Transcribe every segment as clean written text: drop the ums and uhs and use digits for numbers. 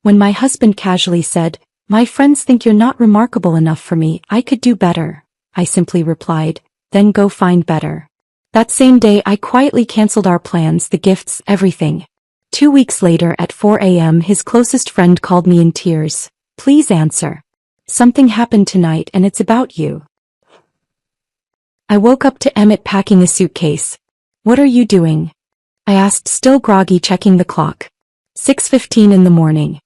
When my husband casually said, "My friends think you're not remarkable enough for me, I could do better," I simply replied, "Then go find better." That same day I quietly canceled our plans, the gifts, everything. 2 weeks later at 4 a.m. his closest friend called me in tears. "Please answer. Something happened tonight and it's about you." I woke up to Emmett packing a suitcase. "What are you doing?" I asked, still groggy, checking the clock. 6:15 in the morning.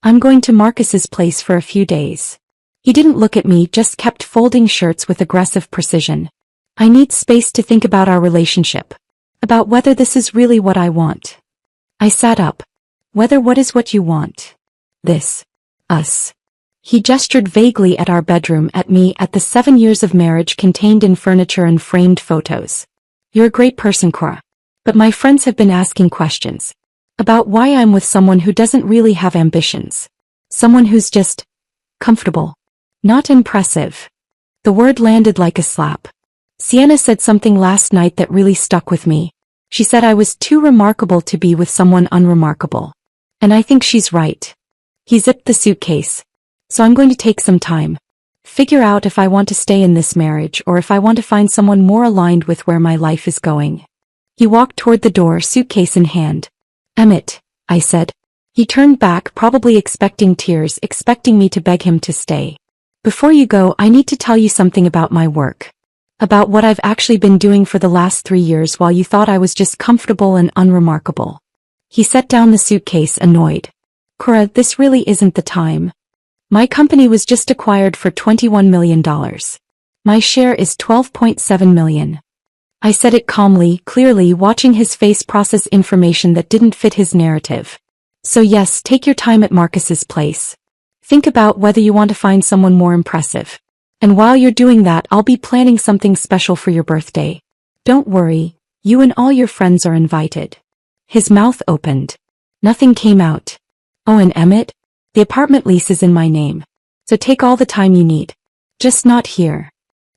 "I'm going to Marcus's place for a few days." He didn't look at me, just kept folding shirts with aggressive precision. "I need space to think about our relationship. About whether this is really what I want." I sat up. "Whether what is what you want?" "This. Us." He gestured vaguely at our bedroom, at me, at the 7 years of marriage contained in furniture and framed photos. "You're a great person, Cora. But my friends have been asking questions. About why I'm with someone who doesn't really have ambitions. Someone who's just comfortable. Not impressive." The word landed like a slap. Sienna said something last night that really stuck with me. She said I was too remarkable to be with someone unremarkable. And I think she's right. He zipped the suitcase. "So I'm going to take some time. Figure out if I want to stay in this marriage or if I want to find someone more aligned with where my life is going." He walked toward the door, suitcase in hand. "Emmett," I said. He turned back, probably expecting tears, expecting me to beg him to stay. "Before you go, I need to tell you something about my work. About what I've actually been doing for the last 3 years while you thought I was just comfortable and unremarkable." He set down the suitcase, annoyed. "Cora, this really isn't the time. My company was just acquired for $21 million. My share is $12.7 million. I said it calmly, clearly, watching his face process information that didn't fit his narrative. "So yes, take your time at Marcus's place. Think about whether you want to find someone more impressive. And while you're doing that, I'll be planning something special for your birthday. Don't worry, you and all your friends are invited." His mouth opened. Nothing came out. "Oh, and Emmett? The apartment lease is in my name. So take all the time you need. Just not here."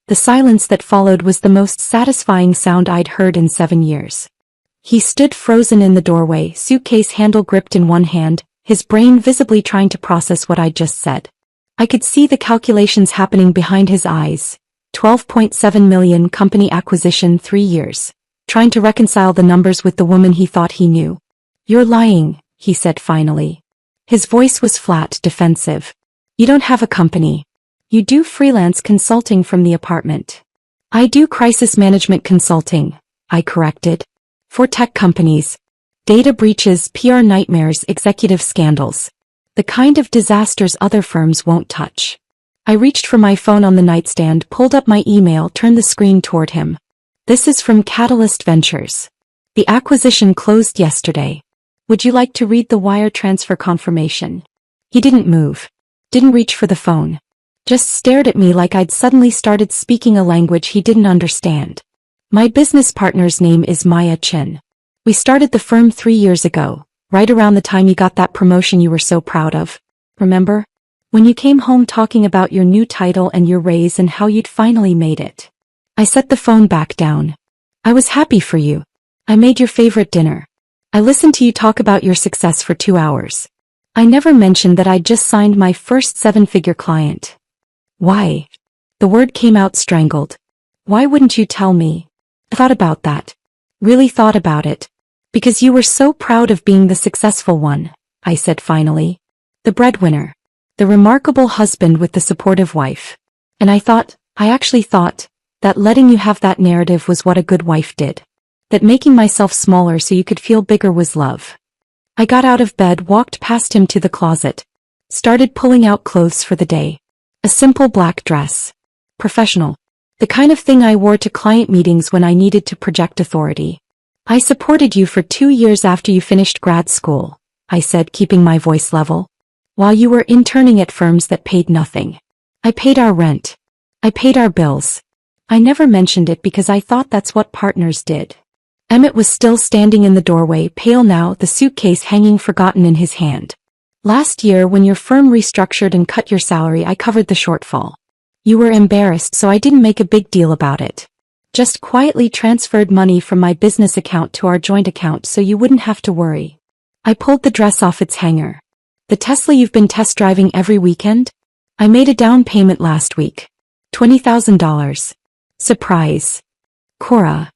The silence that followed was the most satisfying sound I'd heard in 7 years. He stood frozen in the doorway, suitcase handle gripped in one hand, his brain visibly trying to process what I'd just said. I could see the calculations happening behind his eyes. 12.7 million, company acquisition, 3 years. Trying to reconcile the numbers with the woman he thought he knew. "You're lying," he said finally. His voice was flat, defensive. "You don't have a company. You do freelance consulting from the apartment." "I do crisis management consulting," I corrected. "For tech companies. Data breaches, PR nightmares, executive scandals. The kind of disasters other firms won't touch." I reached for my phone on the nightstand, pulled up my email, turned the screen toward him. "This is from Catalyst Ventures. The acquisition closed yesterday. Would you like to read the wire transfer confirmation?" He didn't move. Didn't reach for the phone. Just stared at me like I'd suddenly started speaking a language he didn't understand. "My business partner's name is Maya Chin. We started the firm 3 years ago, right around the time you got that promotion you were so proud of. Remember? When you came home talking about your new title and your raise and how you'd finally made it." I set the phone back down. "I was happy for you. I made your favorite dinner. I listened to you talk about your success for 2 hours. I never mentioned that I'd just signed my first 7-figure client." "Why?" The word came out strangled. "Why wouldn't you tell me?" "I thought about that. Really thought about it. Because you were so proud of being the successful one," I said finally. "The breadwinner. The remarkable husband with the supportive wife. And I actually thought, that letting you have that narrative was what a good wife did. That making myself smaller so you could feel bigger was love." I got out of bed, walked past him to the closet. Started pulling out clothes for the day. A simple black dress. Professional. The kind of thing I wore to client meetings when I needed to project authority. "I supported you for 2 years after you finished grad school," I said, keeping my voice level. "While you were interning at firms that paid nothing. I paid our rent. I paid our bills. I never mentioned it because I thought that's what partners did." Emmett was still standing in the doorway, pale now, the suitcase hanging forgotten in his hand. "Last year when your firm restructured and cut your salary, I covered the shortfall. You were embarrassed, so I didn't make a big deal about it. Just quietly transferred money from my business account to our joint account so you wouldn't have to worry." I pulled the dress off its hanger. The Tesla you've been test driving every weekend? I made a down payment last week. $20,000. Surprise. Cora.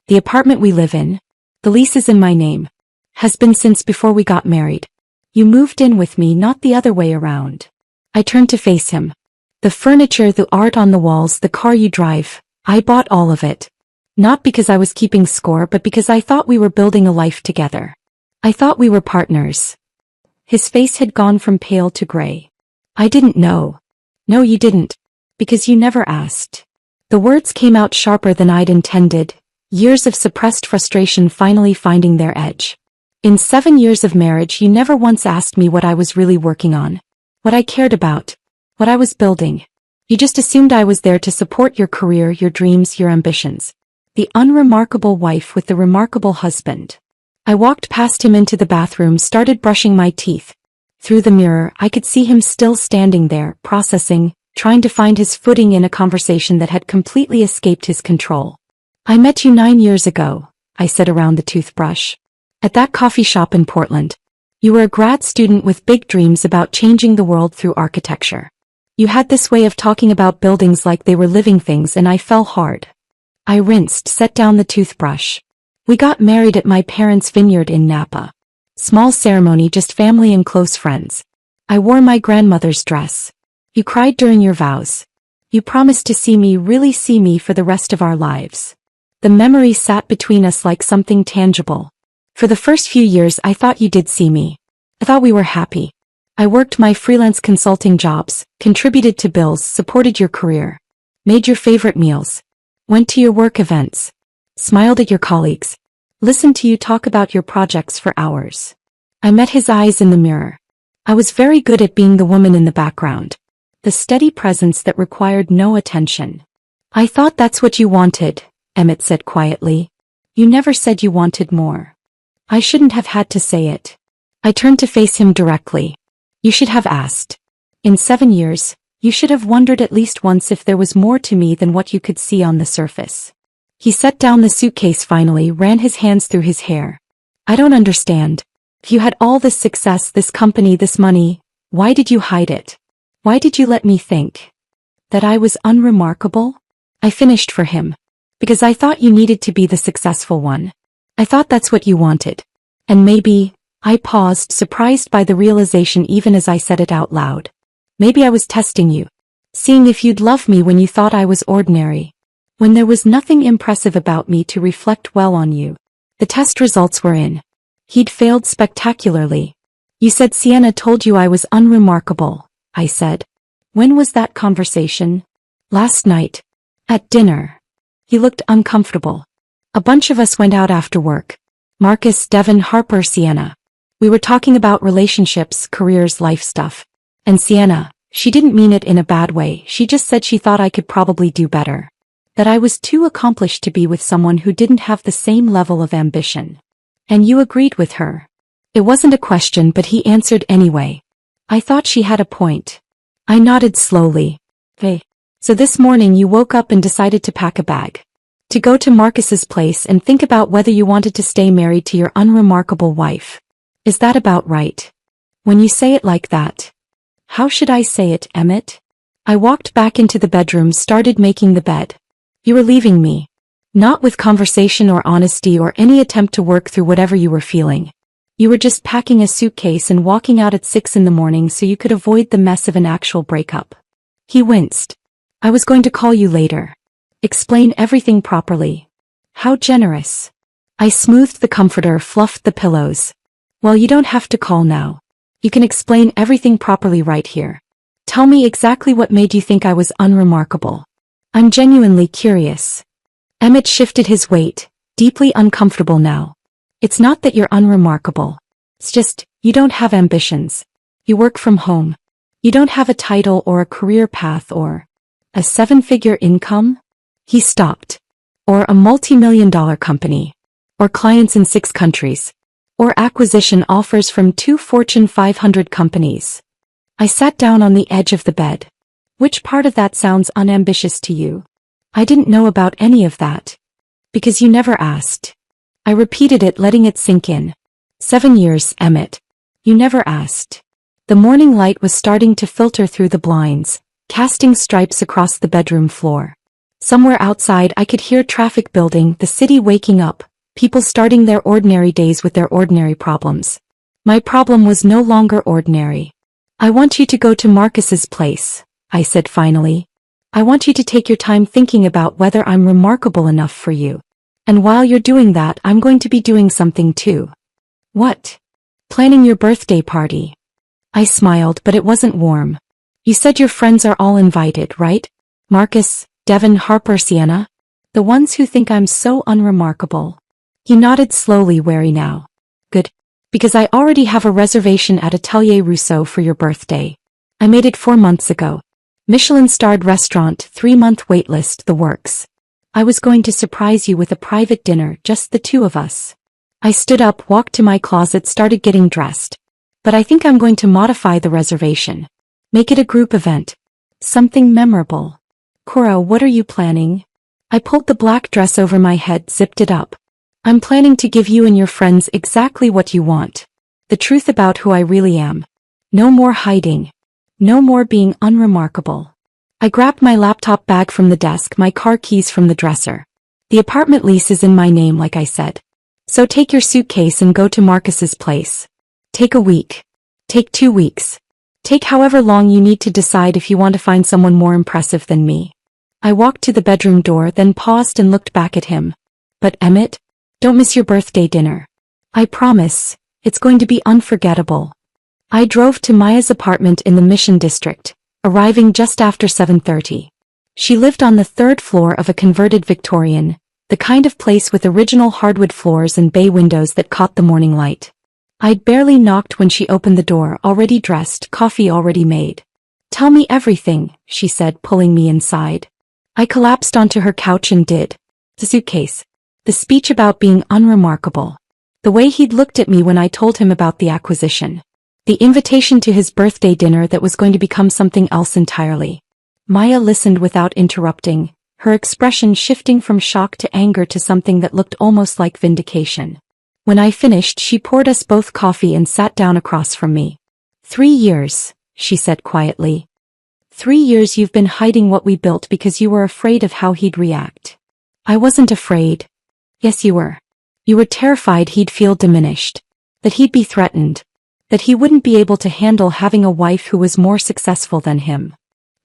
The apartment we live in, the lease is in my name. Has been since before we got married. You moved in with me, not the other way around. I turned to face him. The furniture, the art on the walls, the car you drive, I bought all of it. Not because I was keeping score, but because I thought we were building a life together. I thought we were partners. His face had gone from pale to gray. I didn't know. No, you didn't. Because you never asked. The words came out sharper than I'd intended, years of suppressed frustration finally finding their edge. In 7 years of marriage, you never once asked me what I was really working on, what I cared about, what I was building. You just assumed I was there to support your career, your dreams, your ambitions. The unremarkable wife with the remarkable husband. I walked past him into the bathroom, started brushing my teeth. Through the mirror, I could see him still standing there, processing, trying to find his footing in a conversation that had completely escaped his control. I met you 9 years ago, I said around the toothbrush. At that coffee shop in Portland. You were a grad student with big dreams about changing the world through architecture. You had this way of talking about buildings like they were living things, and I fell hard. I rinsed, set down the toothbrush. We got married at my parents' vineyard in Napa. Small ceremony, just family and close friends. I wore my grandmother's dress. You cried during your vows. You promised to see me, really see me for the rest of our lives. The memory sat between us like something tangible. For the first few years I thought you did see me. I thought we were happy. I worked my freelance consulting jobs, contributed to bills, supported your career. Made your favorite meals. Went to your work events. Smiled at your colleagues. Listened to you talk about your projects for hours. I met his eyes in the mirror. I was very good at being the woman in the background. The steady presence that required no attention. I thought that's what you wanted, Emmett said quietly. You never said you wanted more. I shouldn't have had to say it. I turned to face him directly. You should have asked. In 7 years, you should have wondered at least once if there was more to me than what you could see on the surface. He set down the suitcase finally, ran his hands through his hair. I don't understand. If you had all this success, this company, this money, why did you hide it? Why did you let me think that I was unremarkable? I finished for him. Because I thought you needed to be the successful one. I thought that's what you wanted. And maybe, I paused, surprised by the realization even as I said it out loud. Maybe I was testing you. Seeing if you'd love me when you thought I was ordinary. When there was nothing impressive about me to reflect well on you. The test results were in. He'd failed spectacularly. You said Sienna told you I was unremarkable, I said. When was that conversation? Last night. At dinner. He looked uncomfortable. A bunch of us went out after work. Marcus, Devin, Harper, Sienna. We were talking about relationships, careers, life stuff. And Sienna, she didn't mean it in a bad way, she just said she thought I could probably do better. That I was too accomplished to be with someone who didn't have the same level of ambition. And you agreed with her. It wasn't a question, but he answered anyway. I thought she had a point. I nodded slowly. Hey. So this morning you woke up and decided to pack a bag. To go to Marcus's place and think about whether you wanted to stay married to your unremarkable wife. Is that about right? When you say it like that. How should I say it, Emmett? I walked back into the bedroom, started making the bed. You were leaving me. Not with conversation or honesty or any attempt to work through whatever you were feeling. You were just packing a suitcase and walking out at 6 in the morning so you could avoid the mess of an actual breakup. He winced. I was going to call you later. Explain everything properly. How generous. I smoothed the comforter, fluffed the pillows. Well, you don't have to call now. You can explain everything properly right here. Tell me exactly what made you think I was unremarkable. I'm genuinely curious. Emmett shifted his weight, deeply uncomfortable now. It's not that you're unremarkable. It's just, you don't have ambitions. You work from home. You don't have a title or a career path or a 7-figure income. He stopped. Or a multi-million-dollar company. Or clients in 6 countries. Or acquisition offers from 2 Fortune 500 companies. I sat down on the edge of the bed. Which part of that sounds unambitious to you? I didn't know about any of that. Because you never asked. I repeated it, letting it sink in. 7 years, Emmett. You never asked. The morning light was starting to filter through the blinds, casting stripes across the bedroom floor. Somewhere outside I could hear traffic building, the city waking up, people starting their ordinary days with their ordinary problems. My problem was no longer ordinary. "I want you to go to Marcus's place," I said finally. "I want you to take your time thinking about whether I'm remarkable enough for you. And while you're doing that, I'm going to be doing something too." "What?" "Planning your birthday party." I smiled, but it wasn't warm. "You said your friends are all invited, right? Marcus, Devin, Harper, Sienna? The ones who think I'm so unremarkable." He nodded slowly, wary now. "Good. Because I already have a reservation at Atelier Rousseau for your birthday. I made it 4 months ago. Michelin-starred restaurant, 3-month waitlist, the works. I was going to surprise you with a private dinner, just the two of us." I stood up, walked to my closet, started getting dressed. "But I think I'm going to modify the reservation. Make it a group event. Something memorable." "Cora, what are you planning?" I pulled the black dress over my head, zipped it up. "I'm planning to give you and your friends exactly what you want. The truth about who I really am. No more hiding. No more being unremarkable." I grabbed my laptop bag from the desk, my car keys from the dresser. "The apartment lease is in my name, like I said. So take your suitcase and go to Marcus's place. Take a week. Take 2 weeks. Take however long you need to decide if you want to find someone more impressive than me." I walked to the bedroom door, then paused and looked back at him. "But Emmett, don't miss your birthday dinner. I promise, it's going to be unforgettable." I drove to Maya's apartment in the Mission District, arriving just after 7:30. She lived on the 3rd floor of a converted Victorian, the kind of place with original hardwood floors and bay windows that caught the morning light. I'd barely knocked when she opened the door, already dressed, coffee already made. "Tell me everything," she said, pulling me inside. I collapsed onto her couch and did. The suitcase. The speech about being unremarkable. The way he'd looked at me when I told him about the acquisition. The invitation to his birthday dinner that was going to become something else entirely. Maya listened without interrupting, her expression shifting from shock to anger to something that looked almost like vindication. When I finished, she poured us both coffee and sat down across from me. 3 years, she said quietly. 3 years you've been hiding what we built because you were afraid of how he'd react. I wasn't afraid. Yes, you were. You were terrified he'd feel diminished. That he'd be threatened. That he wouldn't be able to handle having a wife who was more successful than him.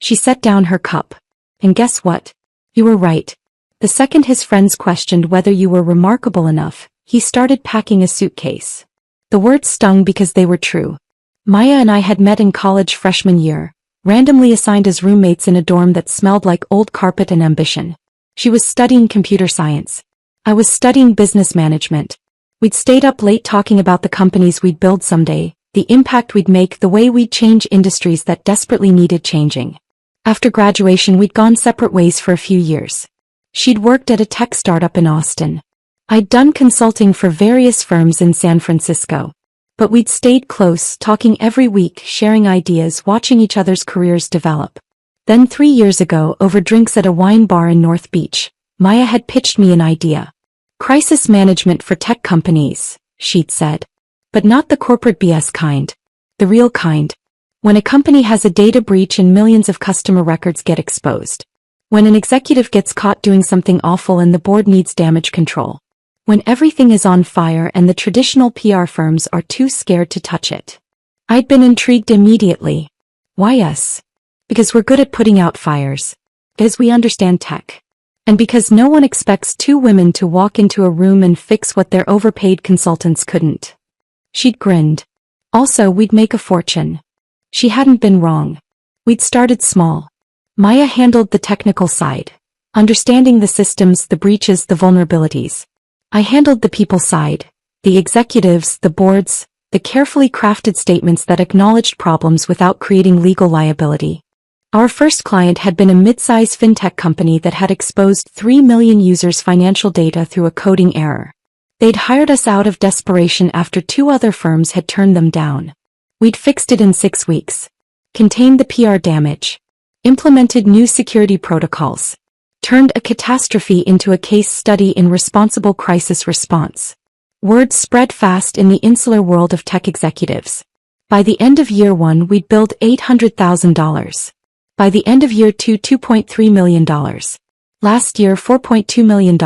She set down her cup. And guess what? You were right. The second his friends questioned whether you were remarkable enough, he started packing a suitcase. The words stung because they were true. Maya and I had met in college freshman year, randomly assigned as roommates in a dorm that smelled like old carpet and ambition. She was studying computer science. I was studying business management. We'd stayed up late talking about the companies we'd build someday, the impact we'd make, the way we'd change industries that desperately needed changing. After graduation, we'd gone separate ways for a few years. She'd worked at a tech startup in Austin. I'd done consulting for various firms in San Francisco. But we'd stayed close, talking every week, sharing ideas, watching each other's careers develop. Then 3 years ago, over drinks at a wine bar in North Beach, Maya had pitched me an idea. Crisis management for tech companies, she'd said. But not the corporate BS kind. The real kind. When a company has a data breach and millions of customer records get exposed. When an executive gets caught doing something awful and the board needs damage control. When everything is on fire and the traditional PR firms are too scared to touch it. I'd been intrigued immediately. Why us? Because we're good at putting out fires. Because we understand tech. And because no one expects 2 women to walk into a room and fix what their overpaid consultants couldn't. She'd grinned. Also, we'd make a fortune. She hadn't been wrong. We'd started small. Maya handled the technical side. Understanding the systems, the breaches, the vulnerabilities. I handled the people side. The executives, the boards, the carefully crafted statements that acknowledged problems without creating legal liability. Our first client had been a mid-size fintech company that had exposed 3 million users' financial data through a coding error. They'd hired us out of desperation after 2 other firms had turned them down. We'd fixed it in 6 weeks. Contained the PR damage. Implemented new security protocols. Turned a catastrophe into a case study in responsible crisis response. Word spread fast in the insular world of tech executives. By the end of year 1, we'd billed $800,000. By the end of year 2, $2.3 million. Last year, $4.2 million.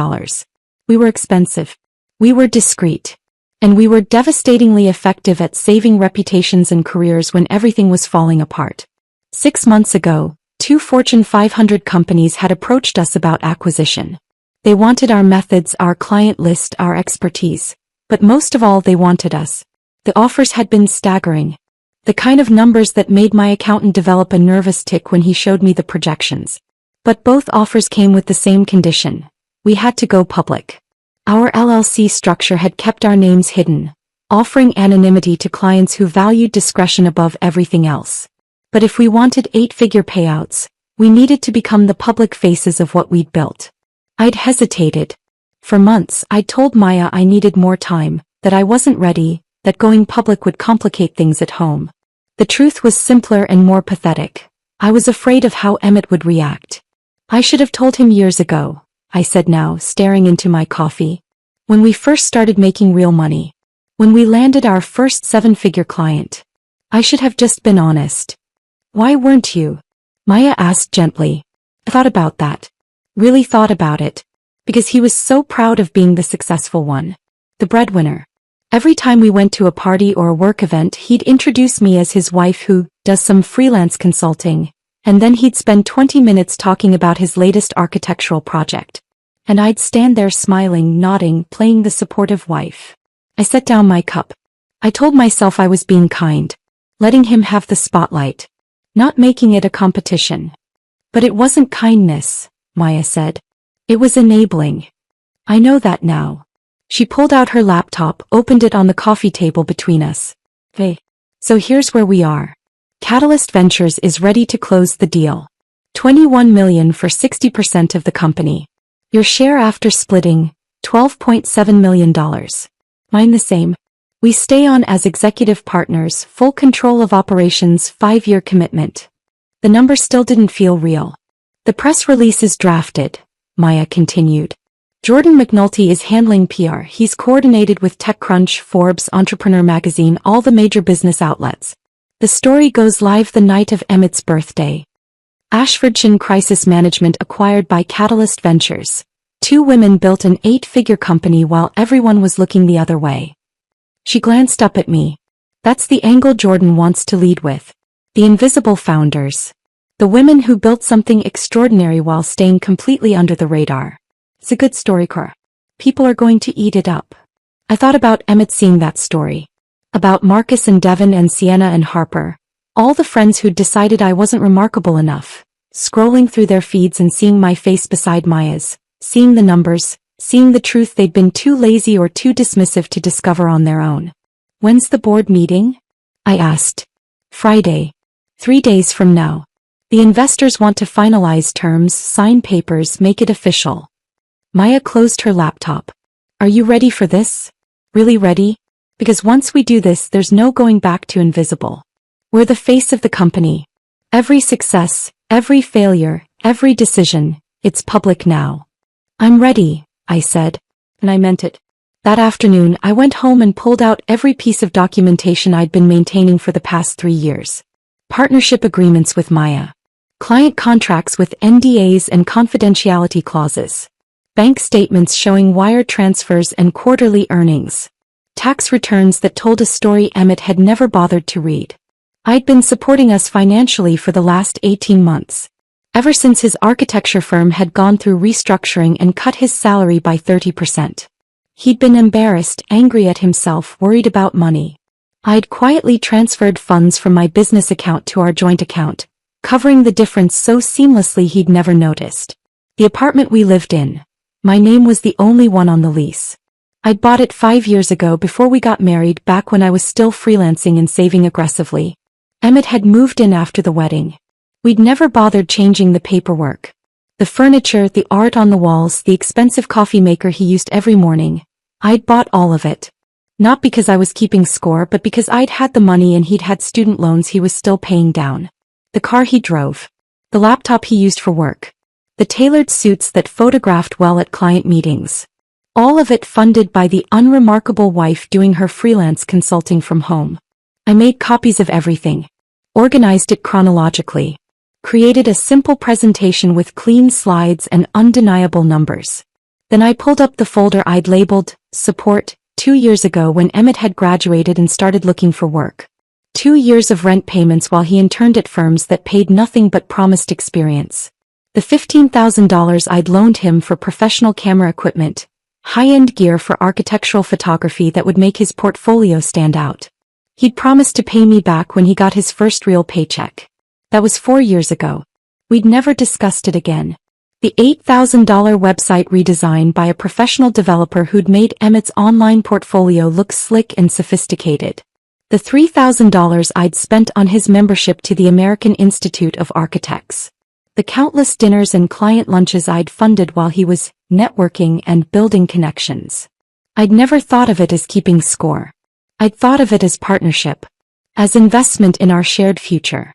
We were expensive. We were discreet. And we were devastatingly effective at saving reputations and careers when everything was falling apart. 6 months ago, 2 Fortune 500 companies had approached us about acquisition. They wanted our methods, our client list, our expertise. But most of all, they wanted us. The offers had been staggering. The kind of numbers that made my accountant develop a nervous tic when he showed me the projections. But both offers came with the same condition. We had to go public. Our LLC structure had kept our names hidden, offering anonymity to clients who valued discretion above everything else. But if we wanted 8-figure payouts, we needed to become the public faces of what we'd built. I'd hesitated. For months, I'd told Maya I needed more time, that I wasn't ready, that going public would complicate things at home. The truth was simpler and more pathetic. I was afraid of how Emmett would react. I should have told him years ago, I said now, staring into my coffee. When we first started making real money. When we landed our first 7-figure client. I should have just been honest. Why weren't you? Maya asked gently. I thought about that. Really thought about it. Because he was so proud of being the successful one. The breadwinner. Every time we went to a party or a work event, he'd introduce me as his wife who does some freelance consulting, and then he'd spend 20 minutes talking about his latest architectural project. And I'd stand there smiling, nodding, playing the supportive wife. I set down my cup. I told myself I was being kind, letting him have the spotlight, not making it a competition. But it wasn't kindness, Maya said. It was enabling. I know that now. She pulled out her laptop, opened it on the coffee table between us. Hey. So here's where we are. Catalyst Ventures is ready to close the deal. $21 million for 60% of the company. Your share after splitting, $12.7 million. Mine the same. We stay on as executive partners, full control of operations, 5-year commitment. The number still didn't feel real. The press release is drafted, Maya continued. Jordan McNulty is handling PR. He's coordinated with TechCrunch, Forbes, Entrepreneur Magazine, all the major business outlets. The story goes live the night of Emmett's birthday. Ashfordshire Crisis Management acquired by Catalyst Ventures. 2 women built an 8-figure company while everyone was looking the other way. She glanced up at me. That's the angle Jordan wants to lead with. The invisible founders. The women who built something extraordinary while staying completely under the radar. It's a good story, Cora. People are going to eat it up. I thought about Emmett seeing that story. About Marcus and Devin and Sienna and Harper. All the friends who'd decided I wasn't remarkable enough. Scrolling through their feeds and seeing my face beside Maya's. Seeing the numbers. Seeing the truth they'd been too lazy or too dismissive to discover on their own. When's the board meeting? I asked. Friday. 3 days from now. The investors want to finalize terms, sign papers, make it official. Maya closed her laptop. Are you ready for this? Really ready? Because once we do this, there's no going back to invisible. We're the face of the company. Every success, every failure, every decision, it's public now. I'm ready, I said. And I meant it. That afternoon, I went home and pulled out every piece of documentation I'd been maintaining for the past 3 years. Partnership agreements with Maya. Client contracts with NDAs and confidentiality clauses. Bank statements showing wire transfers and quarterly earnings. Tax returns that told a story Emmett had never bothered to read. I'd been supporting us financially for the last 18 months. Ever since his architecture firm had gone through restructuring and cut his salary by 30%. He'd been embarrassed, angry at himself, worried about money. I'd quietly transferred funds from my business account to our joint account, covering the difference so seamlessly he'd never noticed. The apartment we lived in. My name was the only one on the lease. I'd bought it 5 years ago before we got married, back when I was still freelancing and saving aggressively. Emmett had moved in after the wedding. We'd never bothered changing the paperwork. The furniture, the art on the walls, the expensive coffee maker he used every morning. I'd bought all of it. Not because I was keeping score, but because I'd had the money and he'd had student loans he was still paying down. The car he drove. The laptop he used for work. The tailored suits that photographed well at client meetings. All of it funded by the unremarkable wife doing her freelance consulting from home. I made copies of everything, organized it chronologically, created a simple presentation with clean slides and undeniable numbers. Then I pulled up the folder I'd labeled Support 2 years ago when Emmett had graduated and started looking for work. 2 years of rent payments while he interned at firms that paid nothing but promised experience. The $15,000 I'd loaned him for professional camera equipment, high-end gear for architectural photography that would make his portfolio stand out. He'd promised to pay me back when he got his first real paycheck. That was 4 years ago. We'd never discussed it again. The $8,000 website redesign by a professional developer who'd made Emmett's online portfolio look slick and sophisticated. The $3,000 I'd spent on his membership to the American Institute of Architects. The countless dinners and client lunches I'd funded while he was networking and building connections. I'd never thought of it as keeping score. I'd thought of it as partnership, as investment in our shared future,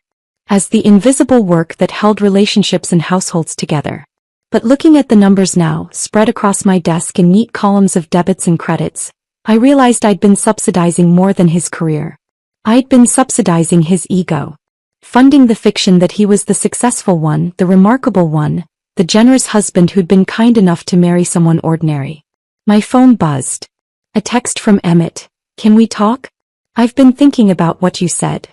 as the invisible work that held relationships and households together. But looking at the numbers now, spread across my desk in neat columns of debits and credits, I realized I'd been subsidizing more than his career. I'd been subsidizing his ego. Funding the fiction that he was the successful one, the remarkable one, the generous husband who'd been kind enough to marry someone ordinary. My phone buzzed. A text from Emmett. Can we talk? I've been thinking about what you said.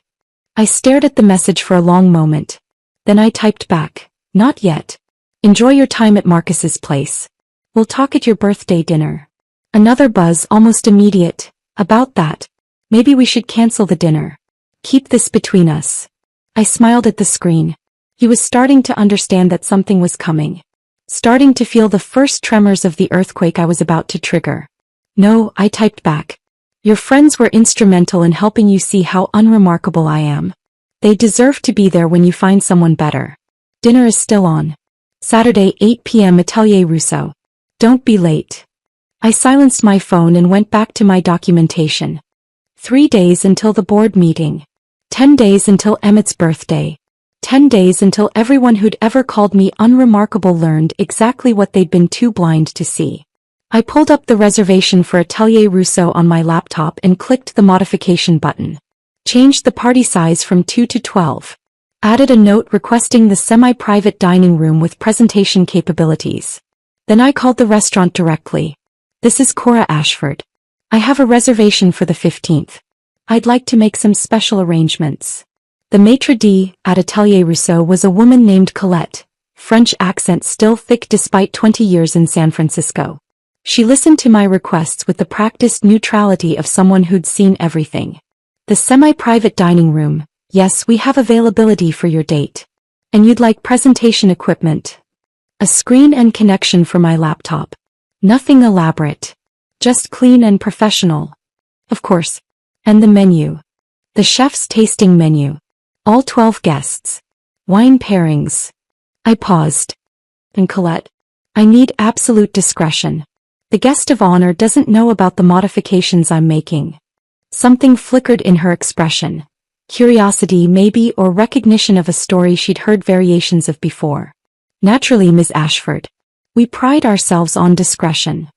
I stared at the message for a long moment. Then I typed back. Not yet. Enjoy your time at Marcus's place. We'll talk at your birthday dinner. Another buzz, almost immediate. About that. Maybe we should cancel the dinner. Keep this between us. I smiled at the screen. He was starting to understand that something was coming. Starting to feel the first tremors of the earthquake I was about to trigger. No, I typed back. Your friends were instrumental in helping you see how unremarkable I am. They deserve to be there when you find someone better. Dinner is still on. Saturday, 8 p.m. Atelier Rousseau. Don't be late. I silenced my phone and went back to my documentation. 3 days until the board meeting. 10 days until Emmett's birthday. 10 days until everyone who'd ever called me unremarkable learned exactly what they'd been too blind to see. I pulled up the reservation for Atelier Rousseau on my laptop and clicked the modification button. Changed the party size from 2 to 12. Added a note requesting the semi-private dining room with presentation capabilities. Then I called the restaurant directly. This is Cora Ashford. I have a reservation for the 15th. I'd like to make some special arrangements. The maitre d' at Atelier Rousseau was a woman named Colette, French accent still thick despite 20 years in San Francisco. She listened to my requests with the practiced neutrality of someone who'd seen everything. The semi-private dining room. Yes, we have availability for your date. And you'd like presentation equipment. A screen and connection for my laptop. Nothing elaborate. Just clean and professional. Of course. And the menu. The chef's tasting menu. All 12 guests. Wine pairings. I paused. And Colette. I need absolute discretion. The guest of honor doesn't know about the modifications I'm making. Something flickered in her expression. Curiosity maybe, or recognition of a story she'd heard variations of before. Naturally, Ms. Ashford. We pride ourselves on discretion.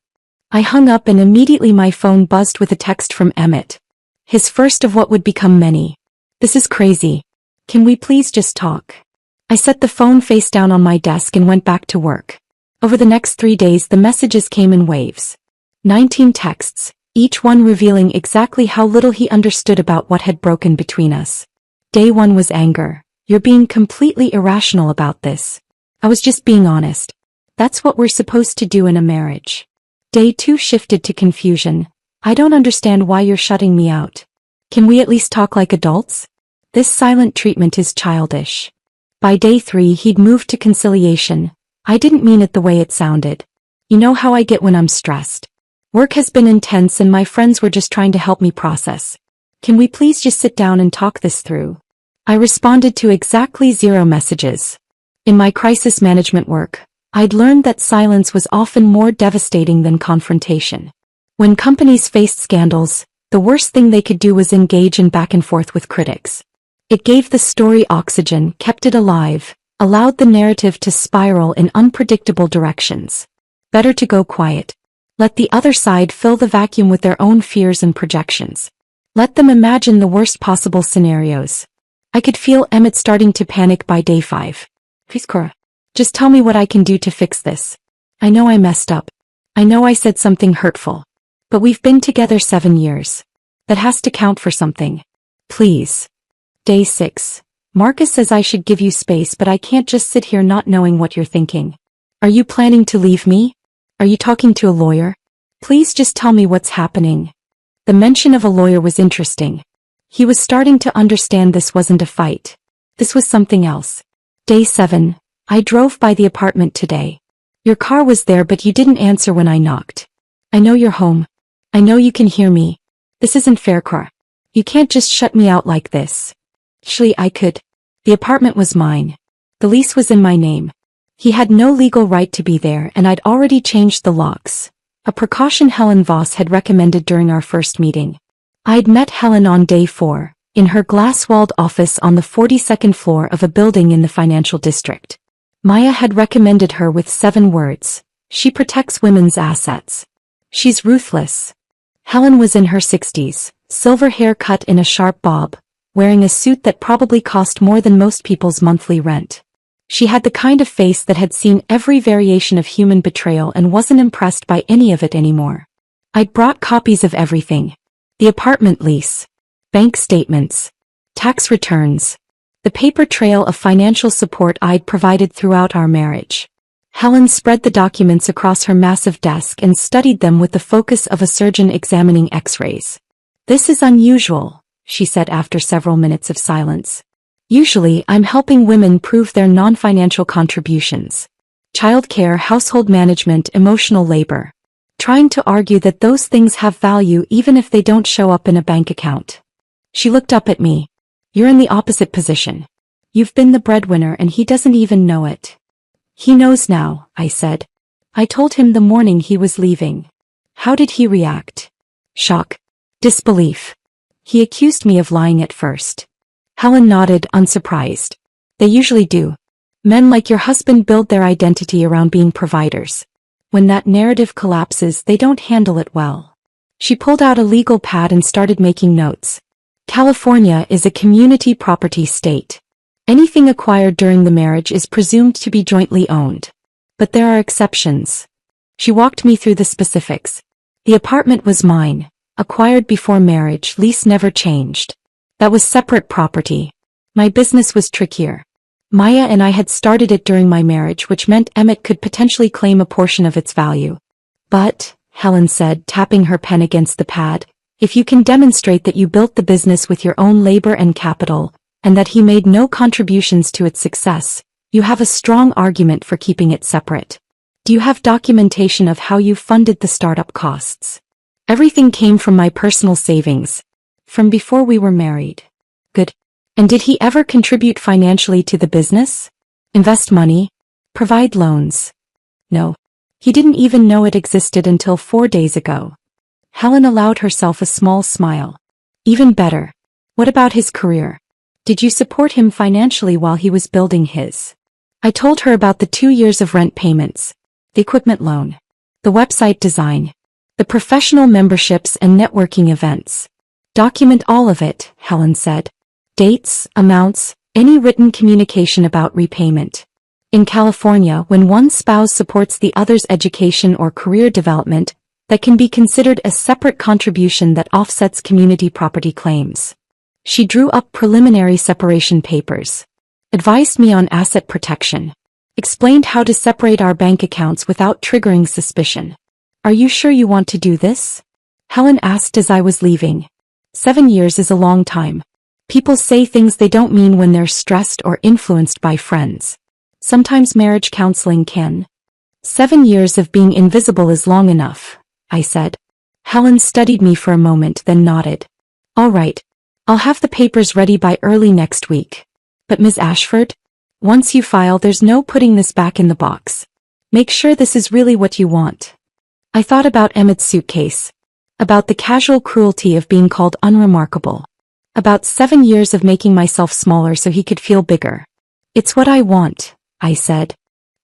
I hung up and immediately my phone buzzed with a text from Emmett. His first of what would become many. This is crazy. Can we please just talk? I set the phone face down on my desk and went back to work. Over the next 3 days the messages came in waves. 19 texts, each one revealing exactly how little he understood about what had broken between us. Day 1 was anger. You're being completely irrational about this. I was just being honest. That's what we're supposed to do in a marriage. Day 2 shifted to confusion. I don't understand why you're shutting me out. Can we at least talk like adults? This silent treatment is childish. By day 3 he'd moved to conciliation. I didn't mean it the way it sounded. You know how I get when I'm stressed. Work has been intense and my friends were just trying to help me process. Can we please just sit down and talk this through? I responded to exactly 0 messages. In my crisis management work, I'd learned that silence was often more devastating than confrontation. When companies faced scandals, the worst thing they could do was engage in back and forth with critics. It gave the story oxygen, kept it alive, allowed the narrative to spiral in unpredictable directions. Better to go quiet. Let the other side fill the vacuum with their own fears and projections. Let them imagine the worst possible scenarios. I could feel Emmett starting to panic by day 5. Please, Cora. Just tell me what I can do to fix this. I know I messed up. I know I said something hurtful. But we've been together 7 years. That has to count for something. Please. Day 6. Marcus says I should give you space, but I can't just sit here not knowing what you're thinking. Are you planning to leave me? Are you talking to a lawyer? Please just tell me what's happening. The mention of a lawyer was interesting. He was starting to understand this wasn't a fight. This was something else. Day 7. I drove by the apartment today. Your car was there, but you didn't answer when I knocked. I know you're home. I know you can hear me. This isn't fair, Cora. You can't just shut me out like this. Actually, I could. The apartment was mine. The lease was in my name. He had no legal right to be there, and I'd already changed the locks. A precaution Helen Voss had recommended during our first meeting. I'd met Helen on day 4, in her glass-walled office on the 42nd floor of a building in the financial district. Maya had recommended her with 7 words. She protects women's assets. She's ruthless. Helen was in her 60s, silver hair cut in a sharp bob, wearing a suit that probably cost more than most people's monthly rent. She had the kind of face that had seen every variation of human betrayal and wasn't impressed by any of it anymore. I'd brought copies of everything. The apartment lease, bank statements, tax returns, the paper trail of financial support I'd provided throughout our marriage. Helen spread the documents across her massive desk and studied them with the focus of a surgeon examining X-rays. This is unusual, she said after several minutes of silence. Usually, I'm helping women prove their non-financial contributions. Childcare, household management, emotional labor. Trying to argue that those things have value even if they don't show up in a bank account. She looked up at me. You're in the opposite position. You've been the breadwinner and he doesn't even know it. He knows now, I said. I told him the morning he was leaving. How did he react? Shock. Disbelief. He accused me of lying at first. Helen nodded, unsurprised. They usually do. Men like your husband build their identity around being providers. When that narrative collapses, they don't handle it well. She pulled out a legal pad and started making notes. California is a community property state. Anything acquired during the marriage is presumed to be jointly owned. But there are exceptions. She walked me through the specifics. The apartment was mine, acquired before marriage, lease never changed. That was separate property. My business was trickier. Maya and I had started it during my marriage, which meant Emmett could potentially claim a portion of its value. But, Helen said, tapping her pen against the pad, if you can demonstrate that you built the business with your own labor and capital, and that he made no contributions to its success, you have a strong argument for keeping it separate. Do you have documentation of how you funded the startup costs? Everything came from my personal savings. From before we were married. Good. And did he ever contribute financially to the business? Invest money? Provide loans? No. He didn't even know it existed until 4 days ago. Helen allowed herself a small smile. Even better. What about his career? Did you support him financially while he was building his? I told her about the 2 years of rent payments, the equipment loan, the website design, the professional memberships and networking events. Document all of it, Helen said. Dates, amounts, any written communication about repayment. In California, when one spouse supports the other's education or career development, that can be considered a separate contribution that offsets community property claims. She drew up preliminary separation papers. Advised me on asset protection. Explained how to separate our bank accounts without triggering suspicion. Are you sure you want to do this? Helen asked as I was leaving. 7 years is a long time. People say things they don't mean when they're stressed or influenced by friends. Sometimes marriage counseling can. 7 years of being invisible is long enough, I said. Helen studied me for a moment, then nodded. All right. I'll have the papers ready by early next week. But Ms. Ashford? Once you file, there's no putting this back in the box. Make sure this is really what you want. I thought about Emmett's suitcase. About the casual cruelty of being called unremarkable. About 7 years of making myself smaller so he could feel bigger. It's what I want, I said.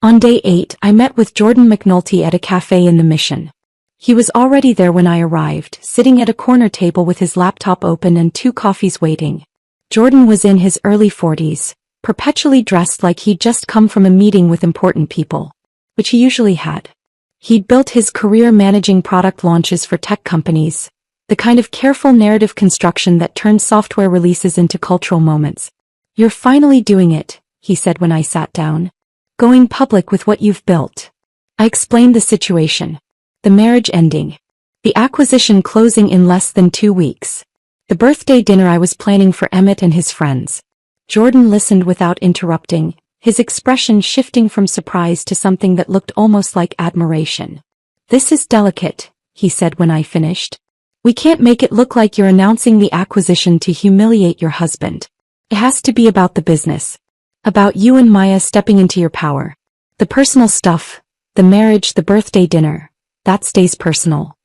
On day 8, I met with Jordan McNulty at a cafe in the Mission. He was already there when I arrived, sitting at a corner table with his laptop open and 2 coffees waiting. Jordan was in his early 40s, perpetually dressed like he'd just come from a meeting with important people, which he usually had. He'd built his career managing product launches for tech companies, the kind of careful narrative construction that turns software releases into cultural moments. "You're finally doing it," he said when I sat down. "Going public with what you've built." I explained the situation. The marriage ending. The acquisition closing in less than 2 weeks. The birthday dinner I was planning for Emmett and his friends. Jordan listened without interrupting, his expression shifting from surprise to something that looked almost like admiration. "This is delicate," he said when I finished. "We can't make it look like you're announcing the acquisition to humiliate your husband. It has to be about the business. About you and Maya stepping into your power. The personal stuff, the marriage, the birthday dinner, that stays personal."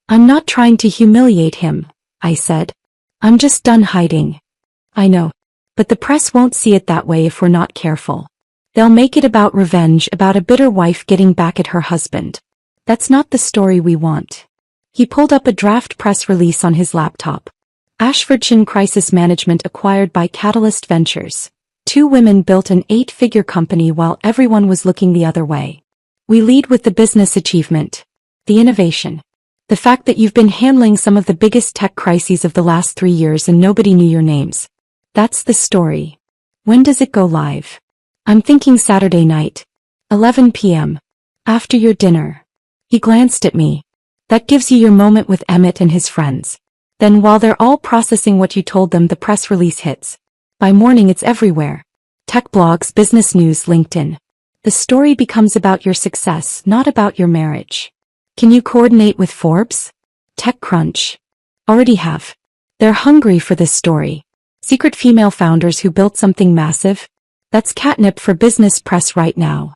"I'm not trying to humiliate him," I said. "I'm just done hiding." "I know. But the press won't see it that way if we're not careful. They'll make it about revenge, about a bitter wife getting back at her husband. That's not the story we want." He pulled up a draft press release on his laptop. Ashfordshire Crisis Management acquired by Catalyst Ventures. 2 women built an 8-figure company while everyone was looking the other way. We lead with the business achievement. The innovation. The fact that you've been handling some of the biggest tech crises of the last 3 years and nobody knew your names. That's the story. When does it go live? I'm thinking Saturday night. 11 p.m. After your dinner. He glanced at me. That gives you your moment with Emmett and his friends. Then while they're all processing what you told them, the press release hits. By morning it's everywhere. Tech blogs, business news, LinkedIn. The story becomes about your success, not about your marriage. Can you coordinate with Forbes? TechCrunch. Already have. They're hungry for this story. Secret female founders who built something massive? That's catnip for business press right now.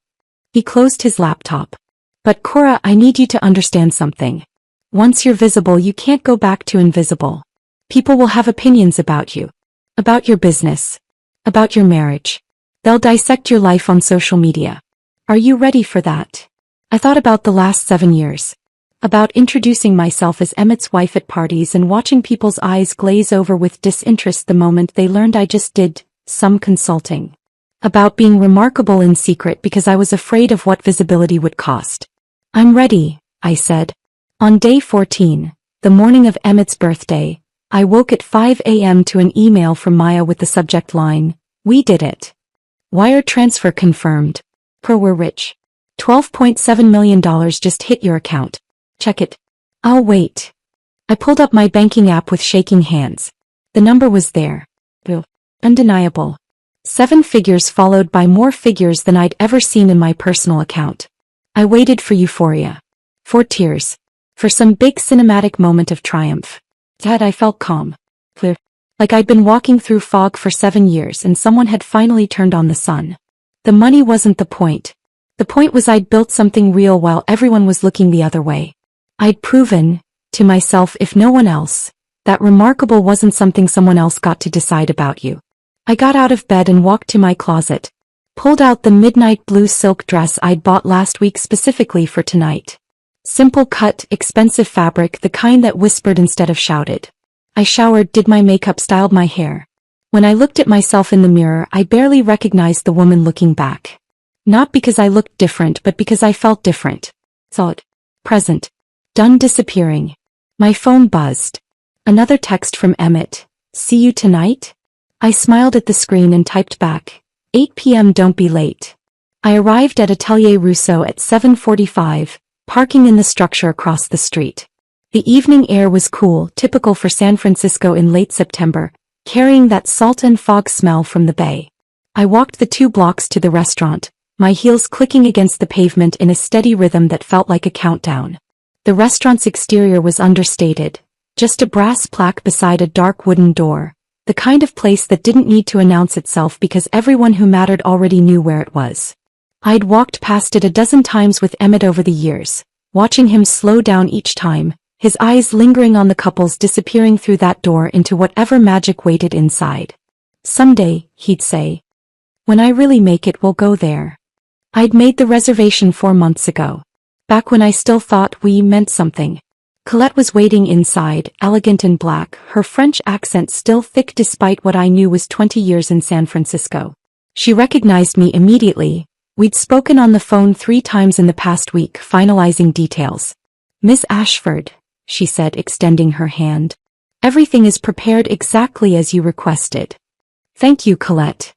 He closed his laptop. "But Cora, I need you to understand something. Once you're visible, you can't go back to invisible. People will have opinions about you. About your business. About your marriage. They'll dissect your life on social media. Are you ready for that?" I thought about the last 7 years. About introducing myself as Emmett's wife at parties and watching people's eyes glaze over with disinterest the moment they learned I just did some consulting. About being remarkable in secret because I was afraid of what visibility would cost. "I'm ready," I said. On day 14, the morning of Emmett's birthday, I woke at 5 a.m. to an email from Maya with the subject line, "We did it. Wire transfer confirmed. We're rich. $12.7 million just hit your account. Check it." "I'll wait." I pulled up my banking app with shaking hands. The number was there. Undeniable. 7 figures followed by more figures than I'd ever seen in my personal account. I waited for euphoria. For tears. For some big cinematic moment of triumph. Instead, I felt calm. Clear. Like I'd been walking through fog for 7 years and someone had finally turned on the sun. The money wasn't the point. The point was I'd built something real while everyone was looking the other way. I'd proven, to myself if no one else, that remarkable wasn't something someone else got to decide about you. I got out of bed and walked to my closet. Pulled out the midnight blue silk dress I'd bought last week specifically for tonight. Simple cut, expensive fabric, the kind that whispered instead of shouted. I showered, did my makeup, styled my hair. When I looked at myself in the mirror, I barely recognized the woman looking back. Not because I looked different, but because I felt different. Solid. Present. Done disappearing. My phone buzzed. Another text from Emmett. "See you tonight?" I smiled at the screen and typed back. 8 p.m. Don't be late. I arrived at Atelier Rousseau at 7:45, parking in the structure across the street. The evening air was cool, typical for San Francisco in late September, carrying that salt and fog smell from the bay. I walked the 2 blocks to the restaurant, my heels clicking against the pavement in a steady rhythm that felt like a countdown. The restaurant's exterior was understated, just a brass plaque beside a dark wooden door, the kind of place that didn't need to announce itself because everyone who mattered already knew where it was. I'd walked past it a dozen times with Emmett over the years, watching him slow down each time, his eyes lingering on the couples disappearing through that door into whatever magic waited inside. "Someday," he'd say. "When I really make it, we'll go there." I'd made the reservation 4 months ago. Back when I still thought we meant something. Colette was waiting inside, elegant in black, her French accent still thick despite what I knew was 20 years in San Francisco. She recognized me immediately. We'd spoken on the phone 3 times in the past week, finalizing details. "Miss Ashford," she said, extending her hand. "Everything is prepared exactly as you requested." "Thank you, Colette."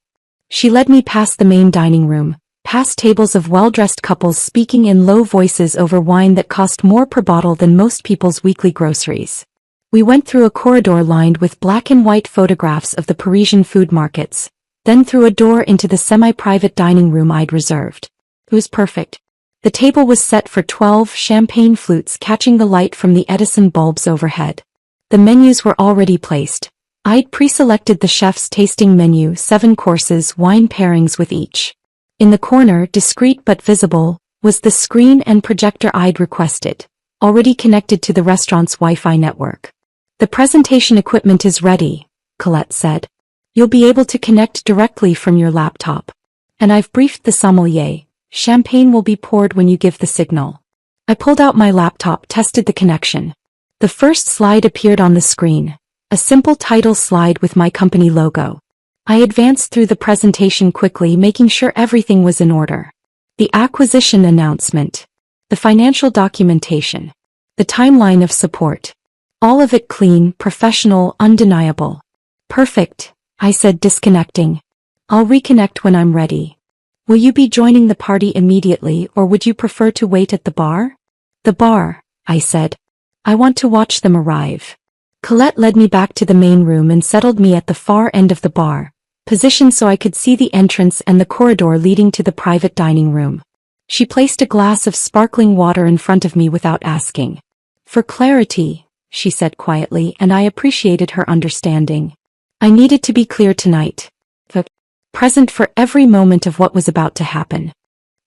She led me past the main dining room, past tables of well-dressed couples speaking in low voices over wine that cost more per bottle than most people's weekly groceries. We went through a corridor lined with black and white photographs of the Parisian food markets, then through a door into the semi-private dining room I'd reserved. It was perfect. The table was set for 12 champagne flutes catching the light from the Edison bulbs overhead. The menus were already placed. I'd pre-selected the chef's tasting menu, 7 courses, wine pairings with each. In the corner, discreet but visible, was the screen and projector I'd requested, already connected to the restaurant's Wi-Fi network. "The presentation equipment is ready," Colette said. "You'll be able to connect directly from your laptop. And I've briefed the sommelier. Champagne will be poured when you give the signal." I pulled out my laptop, tested the connection. The first slide appeared on the screen, a simple title slide with my company logo. I advanced through the presentation quickly, making sure everything was in order. The acquisition announcement, the financial documentation, the timeline of support. All of it clean, professional, undeniable. "Perfect," I said, disconnecting. "I'll reconnect when I'm ready. Will you be joining the party immediately, or would you prefer to wait at the bar?" "The bar," I said. "I want to watch them arrive." Colette led me back to the main room and settled me at the far end of the bar, positioned so I could see the entrance and the corridor leading to the private dining room. She placed a glass of sparkling water in front of me without asking. "For clarity," she said quietly, and I appreciated her understanding. I needed to be clear tonight. Present for every moment of what was about to happen.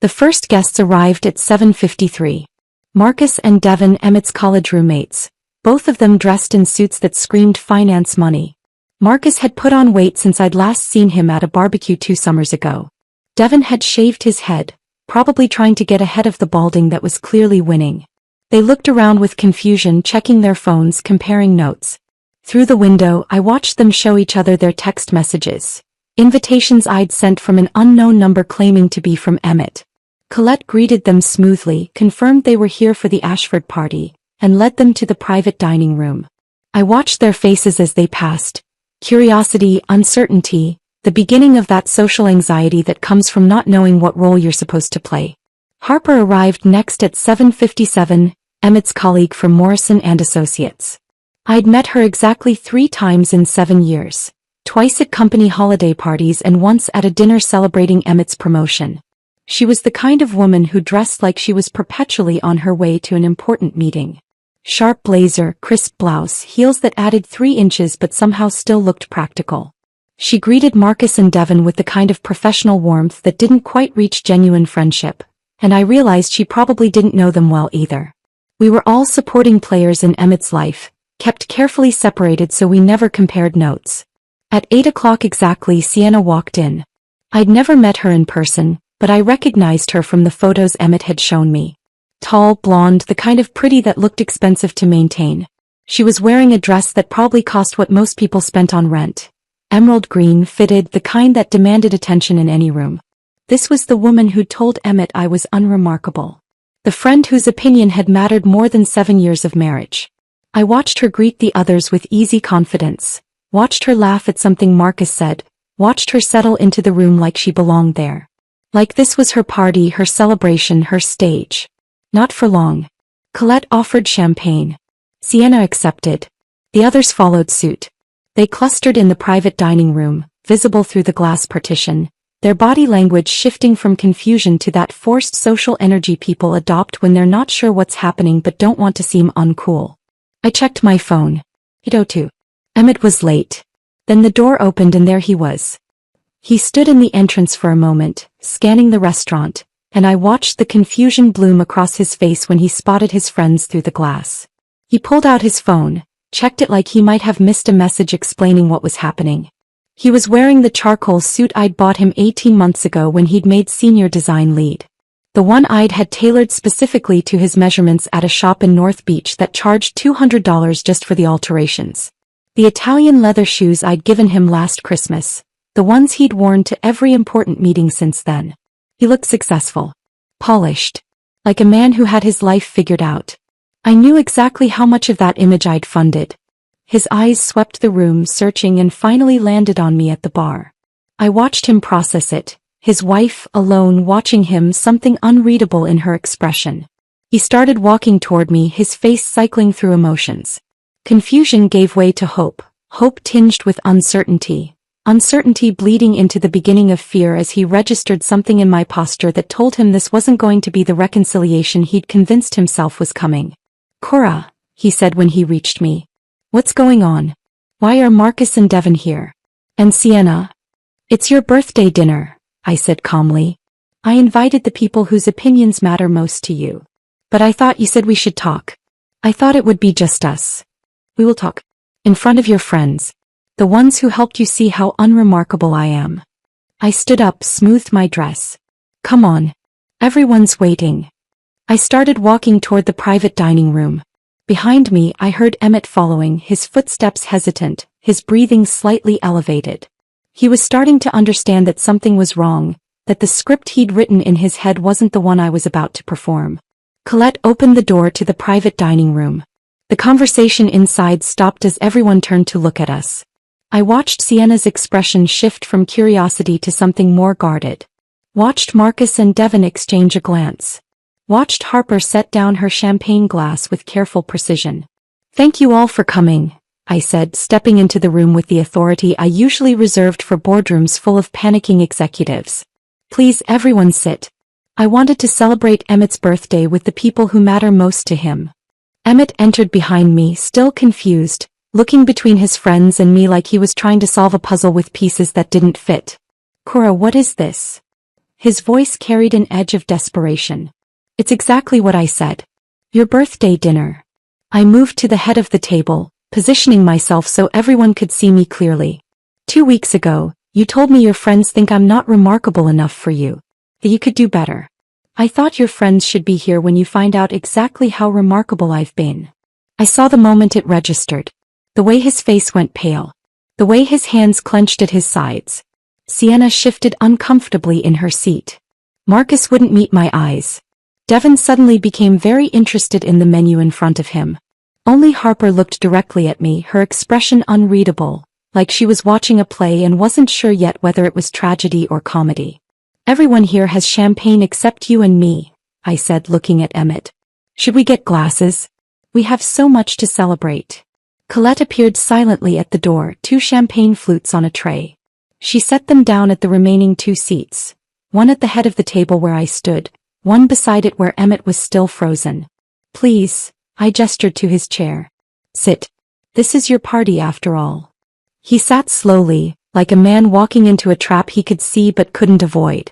The first guests arrived at 7:53. Marcus and Devin, Emmett's college roommates, both of them dressed in suits that screamed finance money. Marcus had put on weight since I'd last seen him at a barbecue 2 summers ago. Devin had shaved his head, probably trying to get ahead of the balding that was clearly winning. They looked around with confusion, checking their phones, comparing notes. Through the window, I watched them show each other their text messages. Invitations I'd sent from an unknown number claiming to be from Emmett. Colette greeted them smoothly, confirmed they were here for the Ashford party, and led them to the private dining room. I watched their faces as they passed. Curiosity, uncertainty, the beginning of that social anxiety that comes from not knowing what role you're supposed to play. Harper arrived next at 7:57, Emmett's colleague from Morrison and Associates. I'd met her exactly 3 times in 7 years. Twice at company holiday parties and once at a dinner celebrating Emmett's promotion. She was the kind of woman who dressed like she was perpetually on her way to an important meeting. Sharp blazer, crisp blouse, heels that added 3 inches but somehow still looked practical. She greeted Marcus and Devin with the kind of professional warmth that didn't quite reach genuine friendship, and I realized she probably didn't know them well either. We were all supporting players in Emmett's life, kept carefully separated so we never compared notes. At 8 o'clock exactly, Sienna walked in. I'd never met her in person, but I recognized her from the photos Emmett had shown me. Tall, blonde, the kind of pretty that looked expensive to maintain. She was wearing a dress that probably cost what most people spent on rent. Emerald green, fitted, the kind that demanded attention in any room. This was the woman who'd told Emmett I was unremarkable. The friend whose opinion had mattered more than 7 years of marriage. I watched her greet the others with easy confidence. Watched her laugh at something Marcus said, watched her settle into the room like she belonged there. Like this was her party, her celebration, her stage. Not for long. Colette offered champagne. Sienna accepted. The others followed suit. They clustered in the private dining room, visible through the glass partition, their body language shifting from confusion to that forced social energy people adopt when they're not sure what's happening but don't want to seem uncool. I checked my phone. 8:02. Emmett was late. Then the door opened and there he was. He stood in the entrance for a moment, scanning the restaurant, and I watched the confusion bloom across his face when he spotted his friends through the glass. He pulled out his phone, checked it like he might have missed a message explaining what was happening. He was wearing the charcoal suit I'd bought him 18 months ago when he'd made senior design lead. The one I'd had tailored specifically to his measurements at a shop in North Beach that charged $200 just for the alterations. The Italian leather shoes I'd given him last Christmas, the ones he'd worn to every important meeting since then. He looked successful. Polished. Like a man who had his life figured out. I knew exactly how much of that image I'd funded. His eyes swept the room searching and finally landed on me at the bar. I watched him process it, his wife alone watching him, something unreadable in her expression. He started walking toward me, his face cycling through emotions. Confusion gave way to hope, hope tinged with uncertainty, uncertainty bleeding into the beginning of fear as he registered something in my posture that told him this wasn't going to be the reconciliation he'd convinced himself was coming. "Cora," he said when he reached me. "What's going on? Why are Marcus and Devin here? And Sienna?" "It's your birthday dinner," I said calmly. "I invited the people whose opinions matter most to you. But I thought you said we should talk. I thought it would be just us. We will talk. In front of your friends. The ones who helped you see how unremarkable I am." I stood up, smoothed my dress. "Come on. Everyone's waiting." I started walking toward the private dining room. Behind me, I heard Emmett following, his footsteps hesitant, his breathing slightly elevated. He was starting to understand that something was wrong, that the script he'd written in his head wasn't the one I was about to perform. Colette opened the door to the private dining room. The conversation inside stopped as everyone turned to look at us. I watched Sienna's expression shift from curiosity to something more guarded. Watched Marcus and Devin exchange a glance. Watched Harper set down her champagne glass with careful precision. "Thank you all for coming," I said, stepping into the room with the authority I usually reserved for boardrooms full of panicking executives. "Please everyone sit. I wanted to celebrate Emmett's birthday with the people who matter most to him." Emmett entered behind me, still confused, looking between his friends and me like he was trying to solve a puzzle with pieces that didn't fit. "Cora, what is this?" His voice carried an edge of desperation. "It's exactly what I said. Your birthday dinner." I moved to the head of the table, positioning myself so everyone could see me clearly. 2 weeks ago, you told me your friends think I'm not remarkable enough for you, that you could do better. I thought your friends should be here when you find out exactly how remarkable I've been." I saw the moment it registered. The way his face went pale. The way his hands clenched at his sides. Sienna shifted uncomfortably in her seat. Marcus wouldn't meet my eyes. Devin suddenly became very interested in the menu in front of him. Only Harper looked directly at me, her expression unreadable, like she was watching a play and wasn't sure yet whether it was tragedy or comedy. "Everyone here has champagne except you and me," I said, looking at Emmett. "Should we get glasses? We have so much to celebrate." Colette appeared silently at the door, 2 champagne flutes on a tray. She set them down at the remaining 2 seats, one at the head of the table where I stood, one beside it where Emmett was still frozen. "Please," I gestured to his chair. "Sit. This is your party after all." He sat slowly, like a man walking into a trap he could see but couldn't avoid.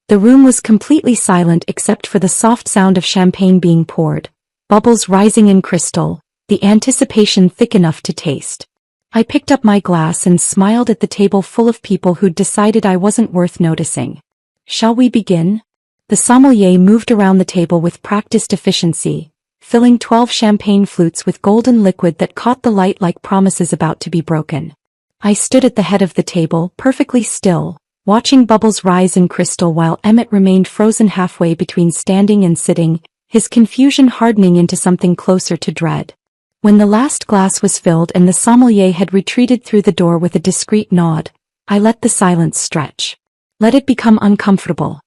The room was completely silent except for the soft sound of champagne being poured, bubbles rising in crystal, the anticipation thick enough to taste. I picked up my glass and smiled at the table full of people who'd decided I wasn't worth noticing. "Shall we begin?" The sommelier moved around the table with practiced efficiency, filling 12 champagne flutes with golden liquid that caught the light like promises about to be broken. I stood at the head of the table, perfectly still, watching bubbles rise in crystal while Emmett remained frozen halfway between standing and sitting, his confusion hardening into something closer to dread. When the last glass was filled and the sommelier had retreated through the door with a discreet nod, I let the silence stretch. Let it become uncomfortable.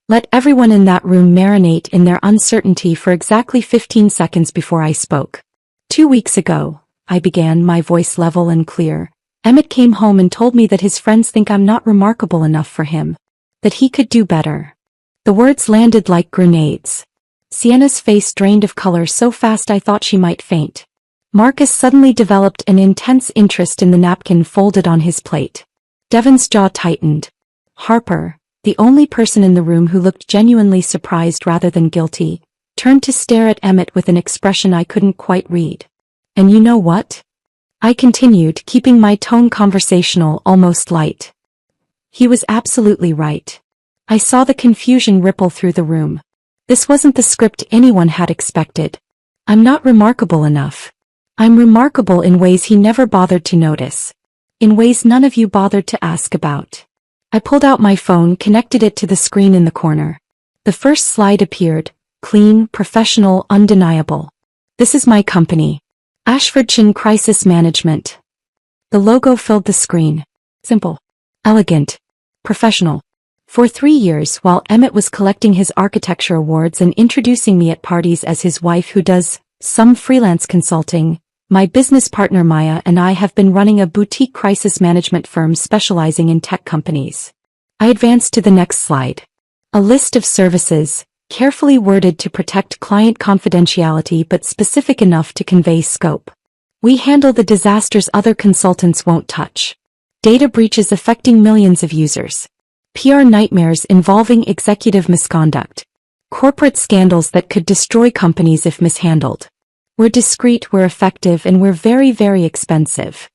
Let everyone in that room marinate in their uncertainty for exactly 15 seconds before I spoke. 2 weeks ago, I began, my voice level and clear. Emmett came home and told me that his friends think I'm not remarkable enough for him. That he could do better. The words landed like grenades. Sienna's face drained of color so fast I thought she might faint. Marcus suddenly developed an intense interest in the napkin folded on his plate. Devin's jaw tightened. Harper, the only person in the room who looked genuinely surprised rather than guilty, turned to stare at Emmett with an expression I couldn't quite read. "And you know what?" I continued, keeping my tone conversational, almost light. "He was absolutely right." I saw the confusion ripple through the room. This wasn't the script anyone had expected. I'm not remarkable enough. I'm remarkable in ways he never bothered to notice. In ways none of you bothered to ask about. I pulled out my phone, connected it to the screen in the corner. The first slide appeared, clean, professional, undeniable. This is my company. Ashfordshire Crisis Management. The logo filled the screen. Simple. Elegant. Professional. For 3 years, while Emmett was collecting his architecture awards and introducing me at parties as his wife who does some freelance consulting, my business partner Maya and I have been running a boutique crisis management firm specializing in tech companies. I advanced to the next slide. A list of services, carefully worded to protect client confidentiality but specific enough to convey scope. We handle the disasters other consultants won't touch. Data breaches affecting millions of users. PR nightmares involving executive misconduct. Corporate scandals that could destroy companies if mishandled. We're discreet, we're effective, and we're very, very expensive.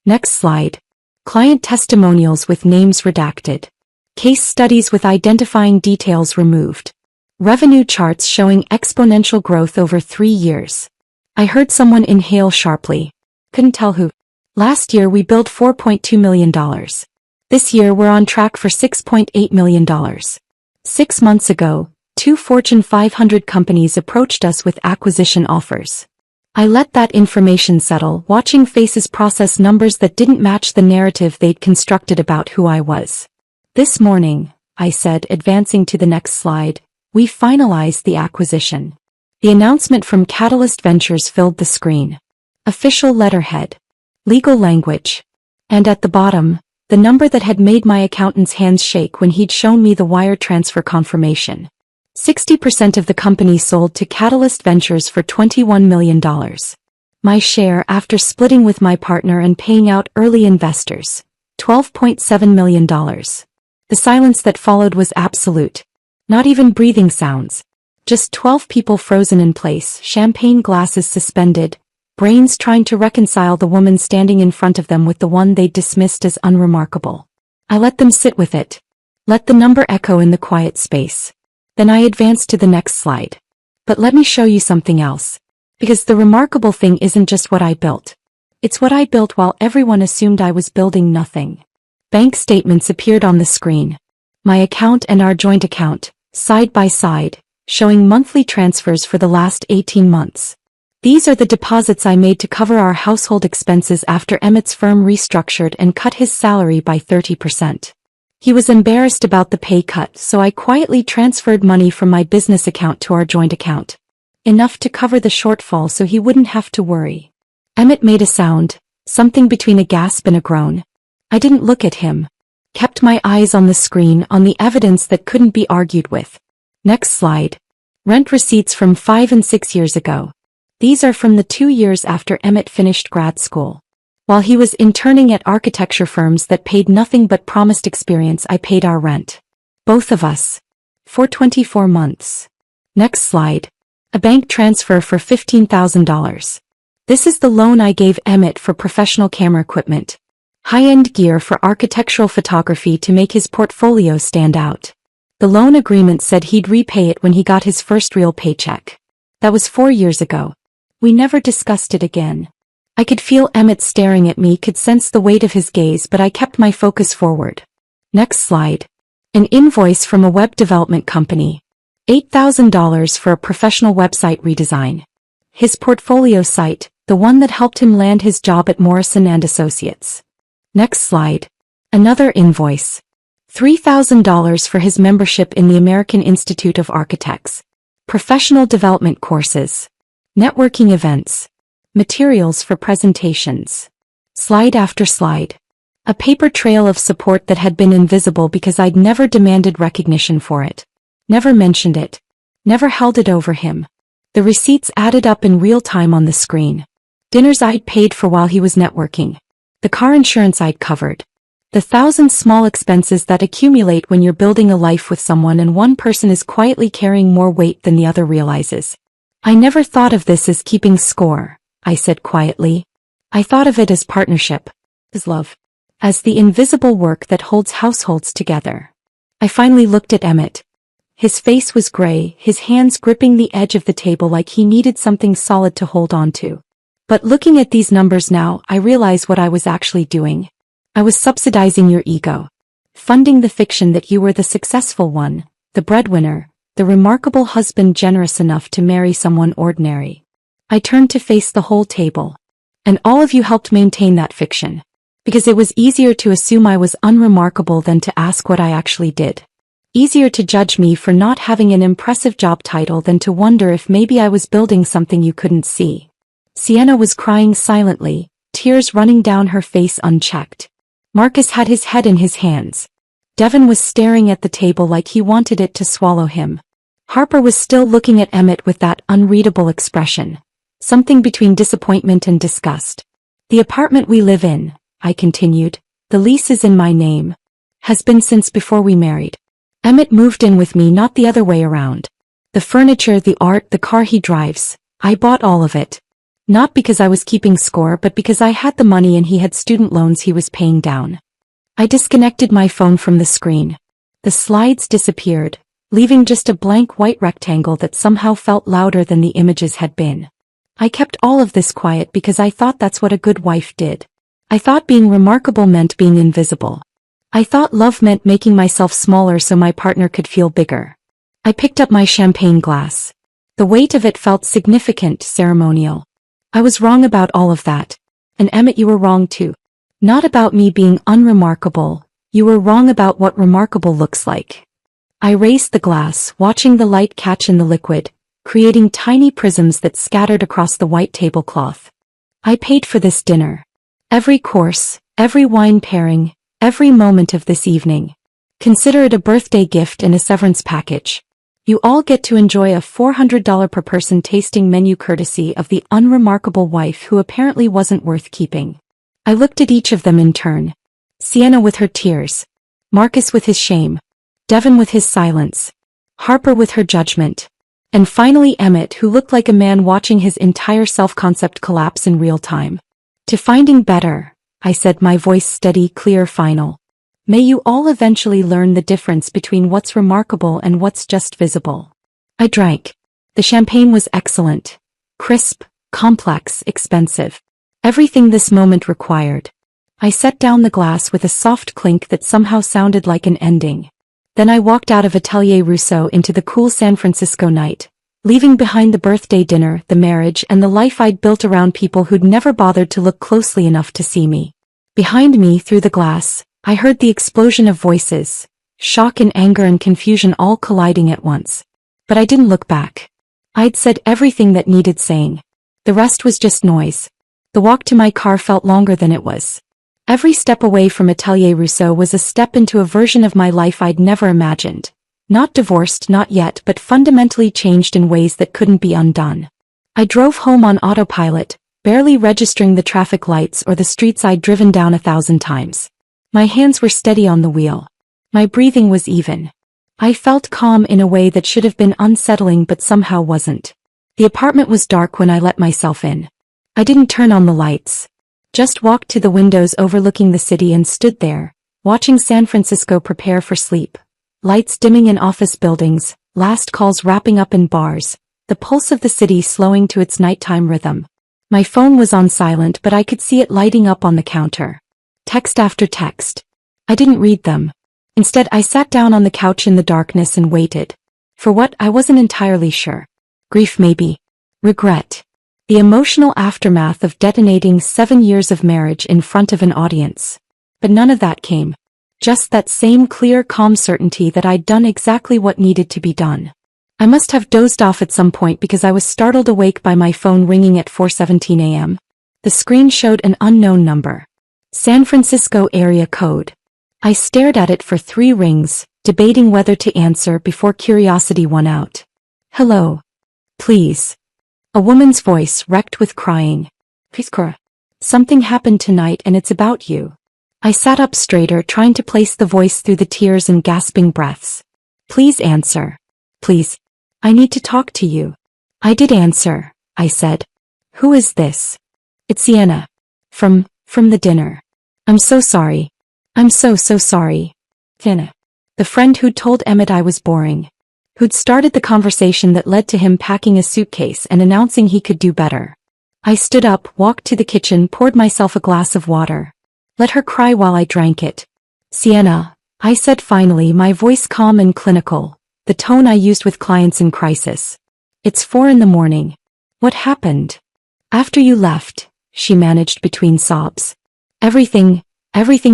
Next slide. Client testimonials with names redacted. Case studies with identifying details removed. Revenue charts showing exponential growth over 3 years. I heard someone inhale sharply. Couldn't tell who. Last year we billed $4.2 million. This year we're on track for $6.8 million. 6 months ago, 2 Fortune 500 companies approached us with acquisition offers. I let that information settle, watching faces process numbers that didn't match the narrative they'd constructed about who I was. This morning, I said, advancing to the next slide, we finalized the acquisition. The announcement from Catalyst Ventures filled the screen. Official letterhead. Legal language. And at the bottom, the number that had made my accountant's hands shake when he'd shown me the wire transfer confirmation. 60% of the company sold to Catalyst Ventures for $21 million. My share, after splitting with my partner and paying out early investors, $12.7 million. The silence that followed was absolute. Not even breathing sounds. Just 12 people frozen in place, champagne glasses suspended, brains trying to reconcile the woman standing in front of them with the one they'd dismissed as unremarkable. I let them sit with it. Let the number echo in the quiet space. Then I advanced to the next slide. But let me show you something else. Because the remarkable thing isn't just what I built. It's what I built while everyone assumed I was building nothing. Bank statements appeared on the screen. My account and our joint account, side by side, showing monthly transfers for the last 18 months. These are the deposits I made to cover our household expenses after Emmett's firm restructured and cut his salary by 30%. He was embarrassed about the pay cut, so I quietly transferred money from my business account to our joint account. Enough to cover the shortfall so he wouldn't have to worry. Emmett made a sound, something between a gasp and a groan. I didn't look at him. Kept my eyes on the screen, on the evidence that couldn't be argued with. Next slide. Rent receipts from 5 and 6 years ago. These are from the 2 years after Emmett finished grad school. While he was interning at architecture firms that paid nothing but promised experience, I paid our rent. Both of us. For 24 months. Next slide. A bank transfer for $15,000. This is the loan I gave Emmett for professional camera equipment. High-end gear for architectural photography to make his portfolio stand out. The loan agreement said he'd repay it when he got his first real paycheck. That was 4 years ago. We never discussed it again. I could feel Emmett staring at me, could sense the weight of his gaze, but I kept my focus forward. Next slide. An invoice from a web development company. $8,000 for a professional website redesign. His portfolio site, the one that helped him land his job at Morrison & Associates. Next slide. Another invoice. $3,000 for his membership in the American Institute of Architects. Professional development courses. Networking events. Materials for presentations. Slide after slide. A paper trail of support that had been invisible because I'd never demanded recognition for it. Never mentioned it. Never held it over him. The receipts added up in real time on the screen. Dinners I'd paid for while he was networking. The car insurance I'd covered. The 1,000 small expenses that accumulate when you're building a life with someone and one person is quietly carrying more weight than the other realizes. I never thought of this as keeping score, I said quietly. I thought of it as partnership, as love, as the invisible work that holds households together. I finally looked at Emmett. His face was gray, his hands gripping the edge of the table like he needed something solid to hold on to. But looking at these numbers now, I realize what I was actually doing. I was subsidizing your ego. Funding the fiction that you were the successful one, the breadwinner, the remarkable husband generous enough to marry someone ordinary. I turned to face the whole table. And all of you helped maintain that fiction. Because it was easier to assume I was unremarkable than to ask what I actually did. Easier to judge me for not having an impressive job title than to wonder if maybe I was building something you couldn't see. Sienna was crying silently, tears running down her face unchecked. Marcus had his head in his hands. Devin was staring at the table like he wanted it to swallow him. Harper was still looking at Emmett with that unreadable expression. Something between disappointment and disgust. The apartment we live in, I continued, the lease is in my name. Has been since before we married. Emmett moved in with me, not the other way around. The furniture, the art, the car he drives, I bought all of it. Not because I was keeping score but because I had the money and he had student loans he was paying down. I disconnected my phone from the screen. The slides disappeared, leaving just a blank white rectangle that somehow felt louder than the images had been. I kept all of this quiet because I thought that's what a good wife did. I thought being remarkable meant being invisible. I thought love meant making myself smaller so my partner could feel bigger. I picked up my champagne glass. The weight of it felt significant, ceremonial. I was wrong about all of that. And Emmett, you were wrong too. Not about me being unremarkable, you were wrong about what remarkable looks like. I raised the glass, watching the light catch in the liquid, creating tiny prisms that scattered across the white tablecloth. I paid for this dinner. Every course, every wine pairing, every moment of this evening. Consider it a birthday gift and a severance package. You all get to enjoy a $400 per person tasting menu courtesy of the unremarkable wife who apparently wasn't worth keeping. I looked at each of them in turn. Sienna with her tears. Marcus with his shame. Devin with his silence. Harper with her judgment. And finally Emmett, who looked like a man watching his entire self-concept collapse in real time. To finding better, I said, my voice steady, clear, final. May you all eventually learn the difference between what's remarkable and what's just visible. I drank. The champagne was excellent. Crisp, complex, expensive. Everything this moment required. I set down the glass with a soft clink that somehow sounded like an ending. Then I walked out of Atelier Rousseau into the cool San Francisco night, leaving behind the birthday dinner, the marriage, and the life I'd built around people who'd never bothered to look closely enough to see me. Behind me, through the glass, I heard the explosion of voices, shock and anger and confusion all colliding at once. But I didn't look back. I'd said everything that needed saying. The rest was just noise. The walk to my car felt longer than it was. Every step away from Atelier Rousseau was a step into a version of my life I'd never imagined. Not divorced, not yet, but fundamentally changed in ways that couldn't be undone. I drove home on autopilot, barely registering the traffic lights or the streets I'd driven down 1,000 times. My hands were steady on the wheel. My breathing was even. I felt calm in a way that should have been unsettling but somehow wasn't. The apartment was dark when I let myself in. I didn't turn on the lights. Just walked to the windows overlooking the city and stood there, watching San Francisco prepare for sleep. Lights dimming in office buildings, last calls wrapping up in bars, the pulse of the city slowing to its nighttime rhythm. My phone was on silent but I could see it lighting up on the counter. Text after text. I didn't read them. Instead I sat down on the couch in the darkness and waited. For what, I wasn't entirely sure. Grief maybe. Regret. The emotional aftermath of detonating 7 years of marriage in front of an audience. But none of that came. Just that same clear, calm certainty that I'd done exactly what needed to be done. I must have dozed off at some point because I was startled awake by my phone ringing at 4:17 a.m. The screen showed an unknown number. San Francisco area code. I stared at it for 3 rings, debating whether to answer before curiosity won out. Hello. Please. A woman's voice wrecked with crying. Please, Cora. Something happened tonight and it's about you. I sat up straighter, trying to place the voice through the tears and gasping breaths. Please answer. Please. I need to talk to you. I did answer, I said. Who is this? It's Sienna. From the dinner. I'm so sorry. I'm so sorry. Sienna. The friend who'd told Emmett I was boring. who'd started the conversation that led to him packing a suitcase and announcing he could do better. I stood up, walked to the kitchen, poured myself a glass of water. Let her cry while I drank it. Sienna, I said finally, my voice calm and clinical, the tone I used with clients in crisis. It's 4 a.m. What happened? After you left, she managed between sobs. Everything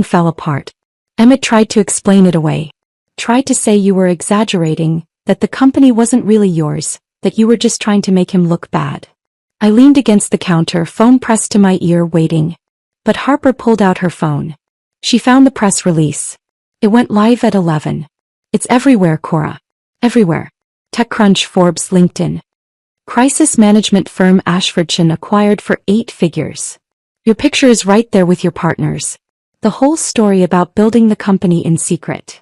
fell apart. Emmett tried to explain it away. Tried to say you were exaggerating, that the company wasn't really yours, that you were just trying to make him look bad. I leaned against the counter, phone pressed to my ear, waiting. But Harper pulled out her phone. She found the press release. It went live at 11. It's everywhere, Cora. Everywhere. TechCrunch, Forbes, LinkedIn. Crisis management firm Ashfordshire acquired for 8 figures. Your picture is right there with your partners. The whole story about building the company in secret.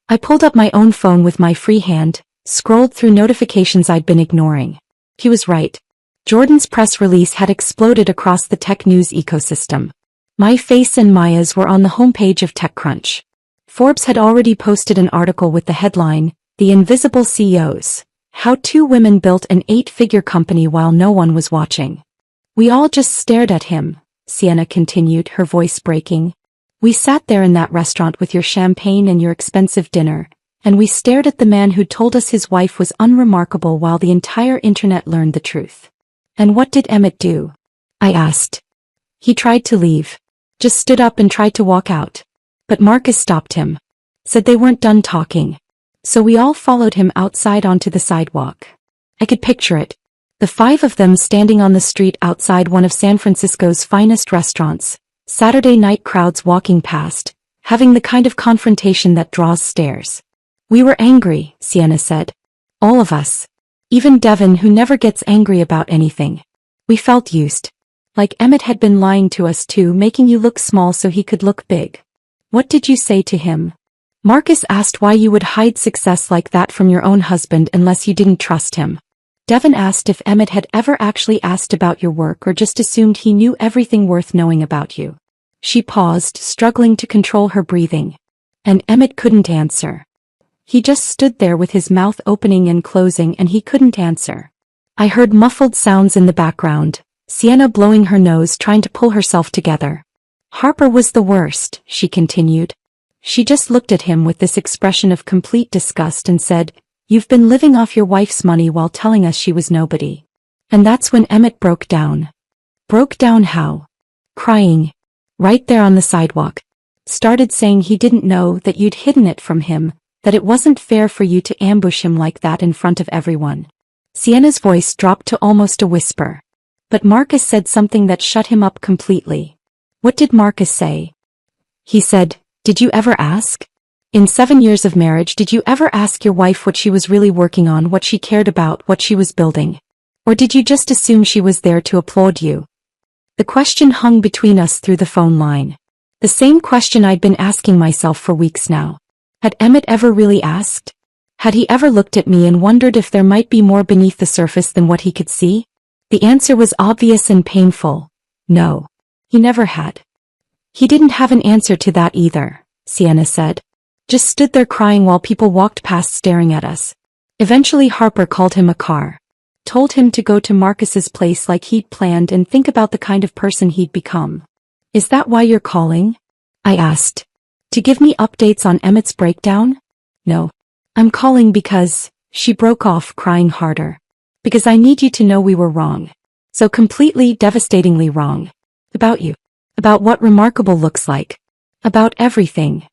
I pulled up my own phone with my free hand, scrolled through notifications I'd been ignoring. He was right. Jordan's press release had exploded across the tech news ecosystem. My face and Maya's were on the homepage of TechCrunch. Forbes had already posted an article with the headline, The Invisible CEOs. How 2 women built an 8-figure company while no one was watching. We all just stared at him, Sienna continued, her voice breaking. We sat there in that restaurant with your champagne and your expensive dinner, and we stared at the man who told us his wife was unremarkable while the entire internet learned the truth. And what did Emmett do? I asked. He tried to leave. Just stood up and tried to walk out. But Marcus stopped him. Said they weren't done talking. So we all followed him outside onto the sidewalk. I could picture it. The 5 of them standing on the street outside one of San Francisco's finest restaurants. Saturday night crowds walking past, having the kind of confrontation that draws stares. We were angry, Sienna said. All of us. Even Devin, who never gets angry about anything. We felt used. Like Emmett had been lying to us too, making you look small so he could look big. What did you say to him? Marcus asked why you would hide success like that from your own husband unless you didn't trust him. Devin asked if Emmett had ever actually asked about your work or just assumed he knew everything worth knowing about you. She paused, struggling to control her breathing. And Emmett couldn't answer. He just stood there with his mouth opening and closing, and he couldn't answer. I heard muffled sounds in the background, Sienna blowing her nose, trying to pull herself together. Harper was the worst, she continued. She just looked at him with this expression of complete disgust and said, You've been living off your wife's money while telling us she was nobody. And that's when Emmett broke down. Broke down how? Crying. Right there on the sidewalk. Started saying he didn't know that you'd hidden it from him, that it wasn't fair for you to ambush him like that in front of everyone. Sienna's voice dropped to almost a whisper. But Marcus said something that shut him up completely. What did Marcus say? He said, Did you ever ask? In 7 years of marriage, did you ever ask your wife what she was really working on, what she cared about, what she was building? Or did you just assume she was there to applaud you? The question hung between us through the phone line. The same question I'd been asking myself for weeks now. Had Emmett ever really asked? Had he ever looked at me and wondered if there might be more beneath the surface than what he could see? The answer was obvious and painful. No. He never had. He didn't have an answer to that either, Sienna said. Just stood there crying while people walked past staring at us. Eventually Harper called him a car. Told him to go to Marcus's place like he'd planned and think about the kind of person he'd become. Is that why you're calling? I asked. To give me updates on Emmett's breakdown? No. I'm calling because, she broke off, crying harder. Because I need you to know we were wrong. So completely, devastatingly wrong. About you. About what remarkable looks like. About everything.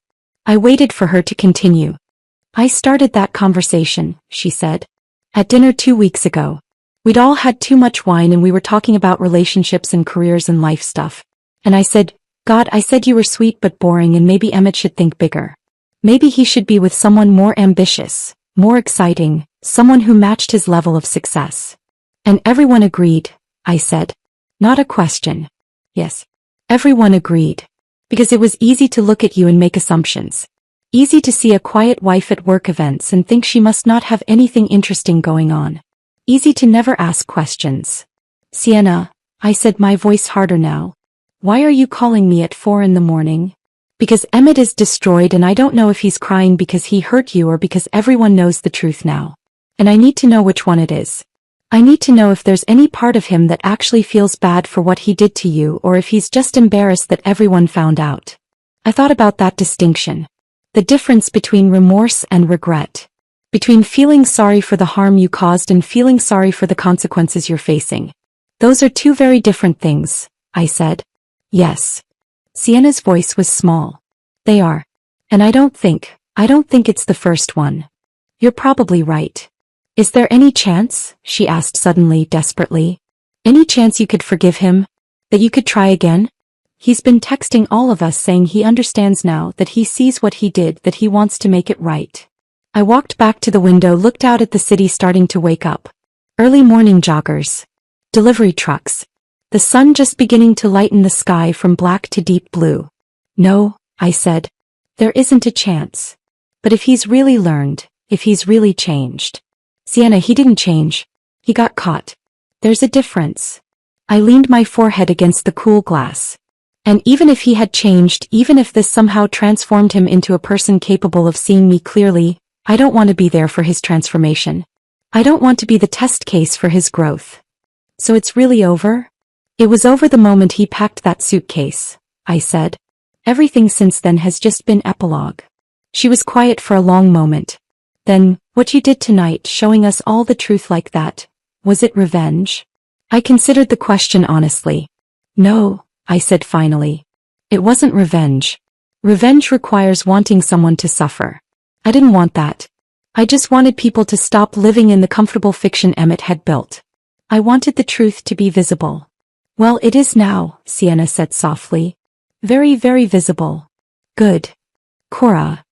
I waited for her to continue. I started that conversation, she said. At dinner 2 weeks ago. We'd all had too much wine and we were talking about relationships and careers and life stuff. And I said, God, I said you were sweet but boring and maybe Emmett should think bigger. Maybe he should be with someone more ambitious, more exciting, someone who matched his level of success. And everyone agreed, I said. Not a question. Yes. Everyone agreed. Because it was easy to look at you and make assumptions. Easy to see a quiet wife at work events and think she must not have anything interesting going on. Easy to never ask questions. Sienna, I said, my voice harder now. Why are you calling me at 4 a.m? Because Emmett is destroyed and I don't know if he's crying because he hurt you or because everyone knows the truth now. And I need to know which one it is. I need to know if there's any part of him that actually feels bad for what he did to you or if he's just embarrassed that everyone found out. I thought about that distinction. The difference between remorse and regret. Between feeling sorry for the harm you caused and feeling sorry for the consequences you're facing. Those are two very different things, I said. Yes. Sienna's voice was small. They are. And I don't think it's the first one. You're probably right. Is there any chance, she asked suddenly, desperately, any chance you could forgive him? That you could try again? He's been texting all of us saying he understands now, that he sees what he did, that he wants to make it right. I walked back to the window, looked out at the city starting to wake up. Early morning joggers. Delivery trucks. The sun just beginning to lighten the sky from black to deep blue. No, I said. There isn't a chance. But if he's really learned, if he's really changed. Sienna, he didn't change. He got caught. There's a difference. I leaned my forehead against the cool glass. And even if he had changed, even if this somehow transformed him into a person capable of seeing me clearly, I don't want to be there for his transformation. I don't want to be the test case for his growth. So it's really over? It was over the moment he packed that suitcase, I said. Everything since then has just been epilogue. She was quiet for a long moment. Then, what you did tonight, showing us all the truth like that, was it revenge? I considered the question honestly. No, I said finally. It wasn't revenge. Revenge requires wanting someone to suffer. I didn't want that. I just wanted people to stop living in the comfortable fiction Emmett had built. I wanted the truth to be visible. Well, it is now, Sienna said softly. Very, very visible. Good. Cora.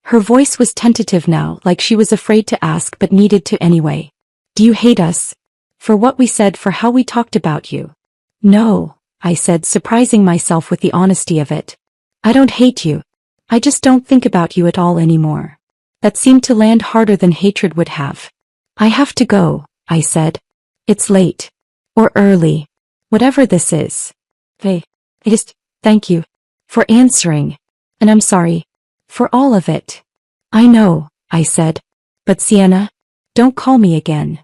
Her voice was tentative now, like she was afraid to ask but needed to anyway. Do you hate us? For what we said, for how we talked about you? No, I said, surprising myself with the honesty of it. I don't hate you. I just don't think about you at all anymore. That seemed to land harder than hatred would have. I have to go, I said. It's late. Or early. Whatever this is. Thank you. For answering. And I'm sorry. For all of it. I know, I said. But Sienna, don't call me again.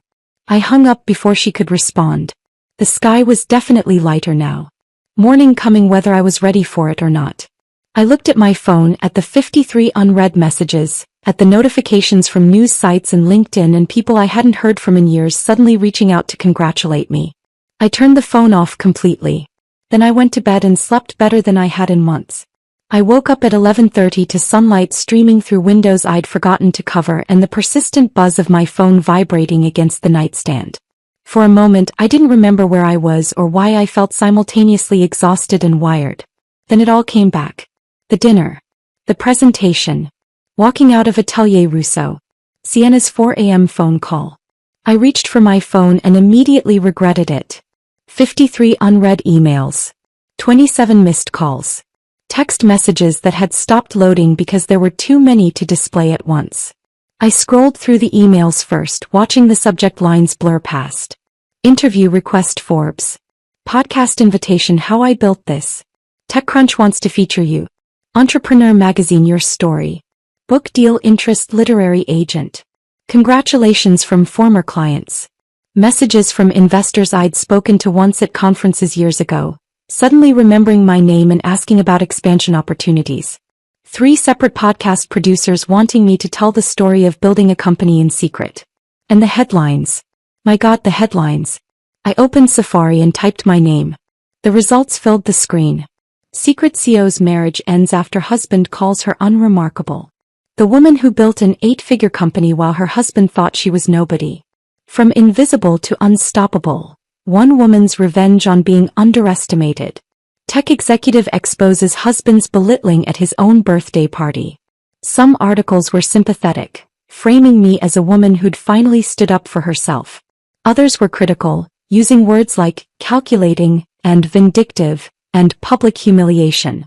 I hung up before she could respond. The sky was definitely lighter now. Morning coming whether I was ready for it or not. I looked at my phone, at the 53 unread messages, at the notifications from news sites and LinkedIn and people I hadn't heard from in years suddenly reaching out to congratulate me. I turned the phone off completely. Then I went to bed and slept better than I had in months. I woke up at 11:30 to sunlight streaming through windows I'd forgotten to cover and the persistent buzz of my phone vibrating against the nightstand. For a moment I didn't remember where I was or why I felt simultaneously exhausted and wired. Then it all came back. The dinner. The presentation. Walking out of Atelier Rousseau. Sienna's 4 a.m. phone call. I reached for my phone and immediately regretted it. 53 unread emails. 27 missed calls. Text messages that had stopped loading because there were too many to display at once. I scrolled through the emails first, watching the subject lines blur past. Interview request Forbes. Podcast invitation how I built this. TechCrunch wants to feature you. Entrepreneur Magazine your story. Book deal interest literary agent. Congratulations from former clients. Messages from investors I'd spoken to once at conferences years ago. Suddenly remembering my name and asking about expansion opportunities. 3 separate podcast producers wanting me to tell the story of building a company in secret. And the headlines. My God, the headlines. I opened Safari and typed my name. The results filled the screen. Secret CEO's marriage ends after husband calls her unremarkable. The woman who built an 8-figure company while her husband thought she was nobody. From invisible to unstoppable. One woman's revenge on being underestimated. Tech executive exposes husband's belittling at his own birthday party. Some articles were sympathetic, framing me as a woman who'd finally stood up for herself. Others were critical, using words like calculating and vindictive and public humiliation.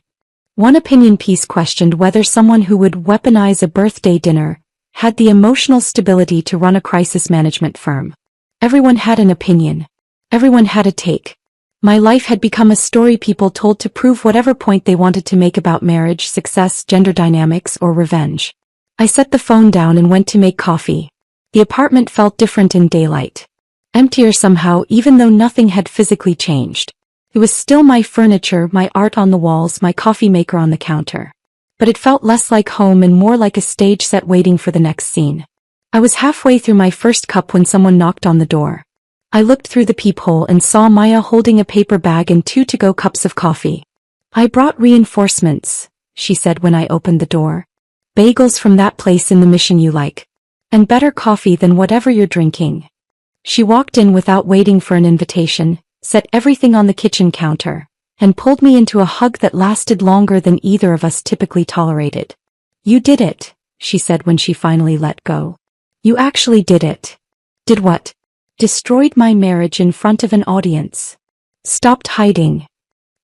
One opinion piece questioned whether someone who would weaponize a birthday dinner had the emotional stability to run a crisis management firm. Everyone had an opinion. Everyone had a take. My life had become a story people told to prove whatever point they wanted to make about marriage, success, gender dynamics, or revenge. I set the phone down and went to make coffee. The apartment felt different in daylight. Emptier somehow, even though nothing had physically changed. It was still my furniture, my art on the walls, my coffee maker on the counter. But it felt less like home and more like a stage set waiting for the next scene. I was halfway through my first cup when someone knocked on the door. I looked through the peephole and saw Maya holding a paper bag and 2 to-go cups of coffee. "I brought reinforcements," she said when I opened the door. "Bagels from that place in the Mission you like. And better coffee than whatever you're drinking." She walked in without waiting for an invitation, set everything on the kitchen counter, and pulled me into a hug that lasted longer than either of us typically tolerated. "You did it," she said when she finally let go. "You actually did it." "Did what?" "Destroyed my marriage in front of an audience." "Stopped hiding."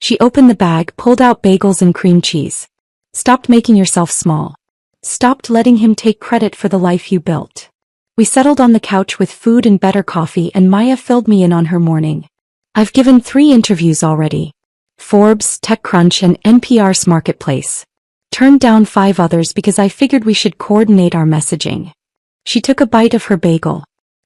She opened the bag, pulled out bagels and cream cheese. "Stopped making yourself small. Stopped letting him take credit for the life you built." We settled on the couch with food and better coffee, and Maya filled me in on her morning. "I've given 3 interviews already. Forbes, TechCrunch, and NPR's Marketplace. Turned down 5 others because I figured we should coordinate our messaging." She took a bite of her bagel.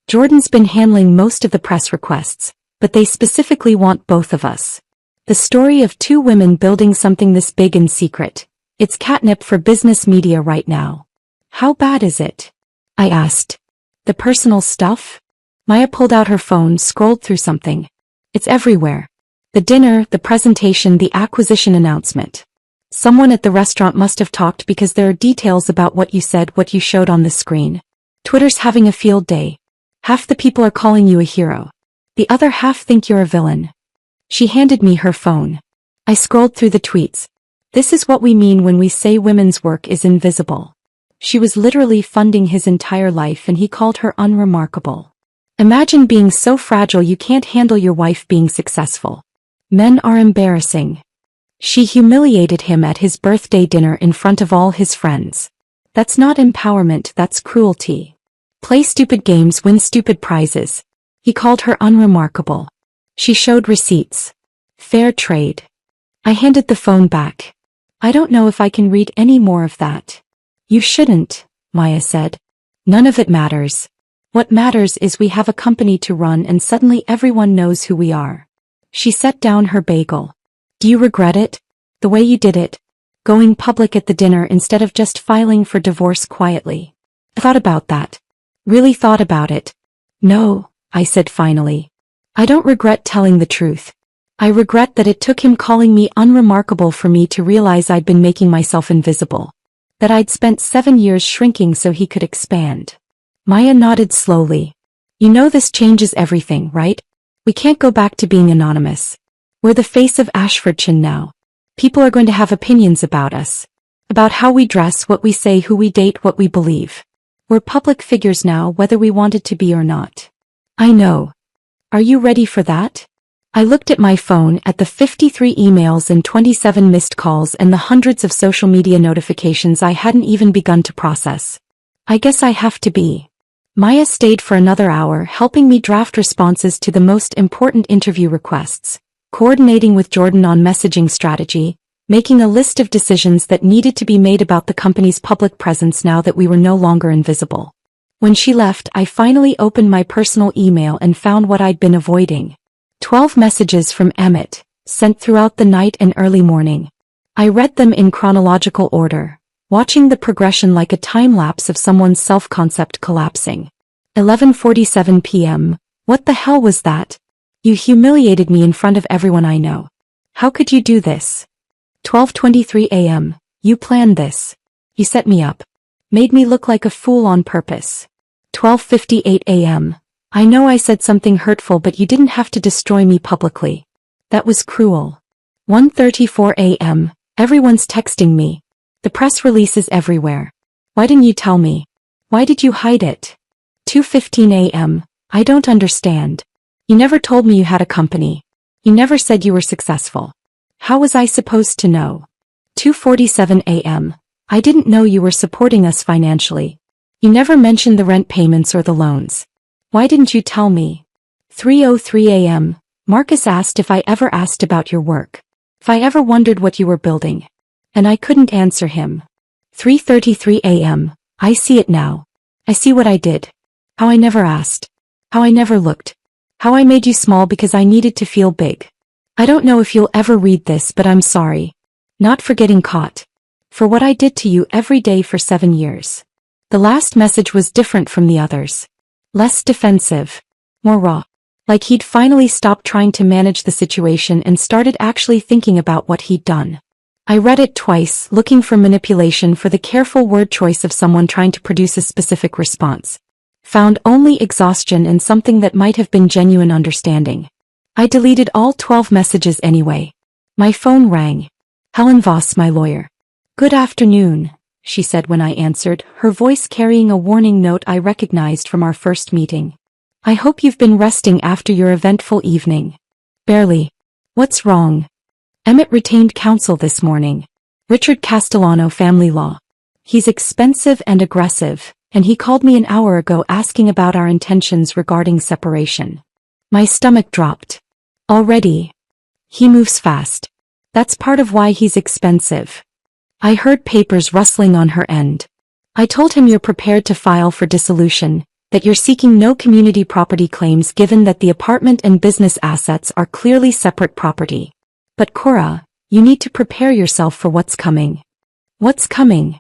"Jordan's been handling most of the press requests, but they specifically want both of us. The story of 2 women building something this big in secret. It's catnip for business media right now." "How bad is it?" I asked. "The personal stuff?" Maya pulled out her phone, scrolled through something. "It's everywhere. The dinner, the presentation, the acquisition announcement. Someone at the restaurant must have talked because there are details about what you said, what you showed on the screen. Twitter's having a field day. Half the people are calling you a hero. The other half think you're a villain." She handed me her phone. I scrolled through the tweets. "This is what we mean when we say women's work is invisible." She was literally funding his entire life and he called her unremarkable. Imagine being so fragile you can't handle your wife being successful. Men are embarrassing. She humiliated him at his birthday dinner in front of all his friends. That's not empowerment, that's cruelty. Play stupid games, win stupid prizes. He called her unremarkable. She showed receipts. Fair trade. I handed the phone back. "I don't know if I can read any more of that." "You shouldn't," Maya said. "None of it matters. What matters is we have a company to run and suddenly everyone knows who we are." She set down her bagel. "Do you regret it? The way you did it? Going public at the dinner instead of just filing for divorce quietly?" I thought about that. Really thought about it. "No," I said finally. "I don't regret telling the truth. I regret that it took him calling me unremarkable for me to realize I'd been making myself invisible. That I'd spent 7 years shrinking so he could expand." Maya nodded slowly. "You know this changes everything, right? We can't go back to being anonymous. We're the face of Ashfordshire now. People are going to have opinions about us. About how we dress, what we say, who we date, what we believe. We're public figures now, whether we wanted to be or not." "I know. Are you ready for that?" I looked at my phone, at the 53 emails and 27 missed calls and the hundreds of social media notifications I hadn't even begun to process. "I guess I have to be." Maya stayed for another hour, helping me draft responses to the most important interview requests, coordinating with Jordan on messaging strategy, making a list of decisions that needed to be made about the company's public presence now that we were no longer invisible. When she left, I finally opened my personal email and found what I'd been avoiding. 12 messages from Emmett, sent throughout the night and early morning. I read them in chronological order, watching the progression like a time-lapse of someone's self-concept collapsing. 11:47 p.m. "What the hell was that? You humiliated me in front of everyone I know. How could you do this?" 12:23 a.m. "You planned this. You set me up. Made me look like a fool on purpose." 12:58 a.m. "I know I said something hurtful, but you didn't have to destroy me publicly. That was cruel." 1:34 a.m. "Everyone's texting me. The press release is everywhere. Why didn't you tell me? Why did you hide it?" 2:15 a.m. "I don't understand. You never told me you had a company. You never said you were successful. How was I supposed to know?" 2:47 a.m. "I didn't know you were supporting us financially. You never mentioned the rent payments or the loans. Why didn't you tell me?" 3:03 a.m. "Marcus asked if I ever asked about your work. If I ever wondered what you were building. And I couldn't answer him." 3:33 a.m. "I see it now. I see what I did. How I never asked. How I never looked. How I made you small because I needed to feel big. I don't know if you'll ever read this, but I'm sorry. Not for getting caught. For what I did to you every day for 7 years. The last message was different from the others. Less defensive. More raw. Like he'd finally stopped trying to manage the situation and started actually thinking about what he'd done. I read it twice, looking for manipulation, for the careful word choice of someone trying to produce a specific response. Found only exhaustion and something that might have been genuine understanding. I deleted all 12 messages anyway. My phone rang. Helen Voss, my lawyer. Good afternoon, she said when I answered, her voice carrying a warning note I recognized from our first meeting. I hope you've been resting after your eventful evening. Barely. What's wrong? Emmett retained counsel this morning. Richard Castellano, family law. He's expensive and aggressive, and he called me an hour ago asking about our intentions regarding separation. My stomach dropped. Already. He moves fast. That's part of why he's expensive. I heard papers rustling on her end. I told him you're prepared to file for dissolution, that you're seeking no community property claims given that the apartment and business assets are clearly separate property. But Cora, you need to prepare yourself for what's coming. What's coming?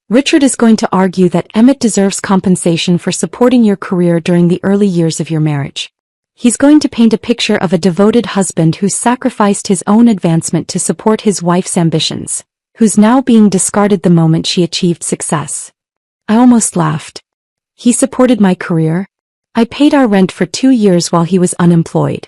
Richard is going to argue that Emmett deserves compensation for supporting your career during the early years of your marriage. He's going to paint a picture of a devoted husband who sacrificed his own advancement to support his wife's ambitions, who's now being discarded the moment she achieved success. I almost laughed. He supported my career? I paid our rent for 2 years while he was unemployed.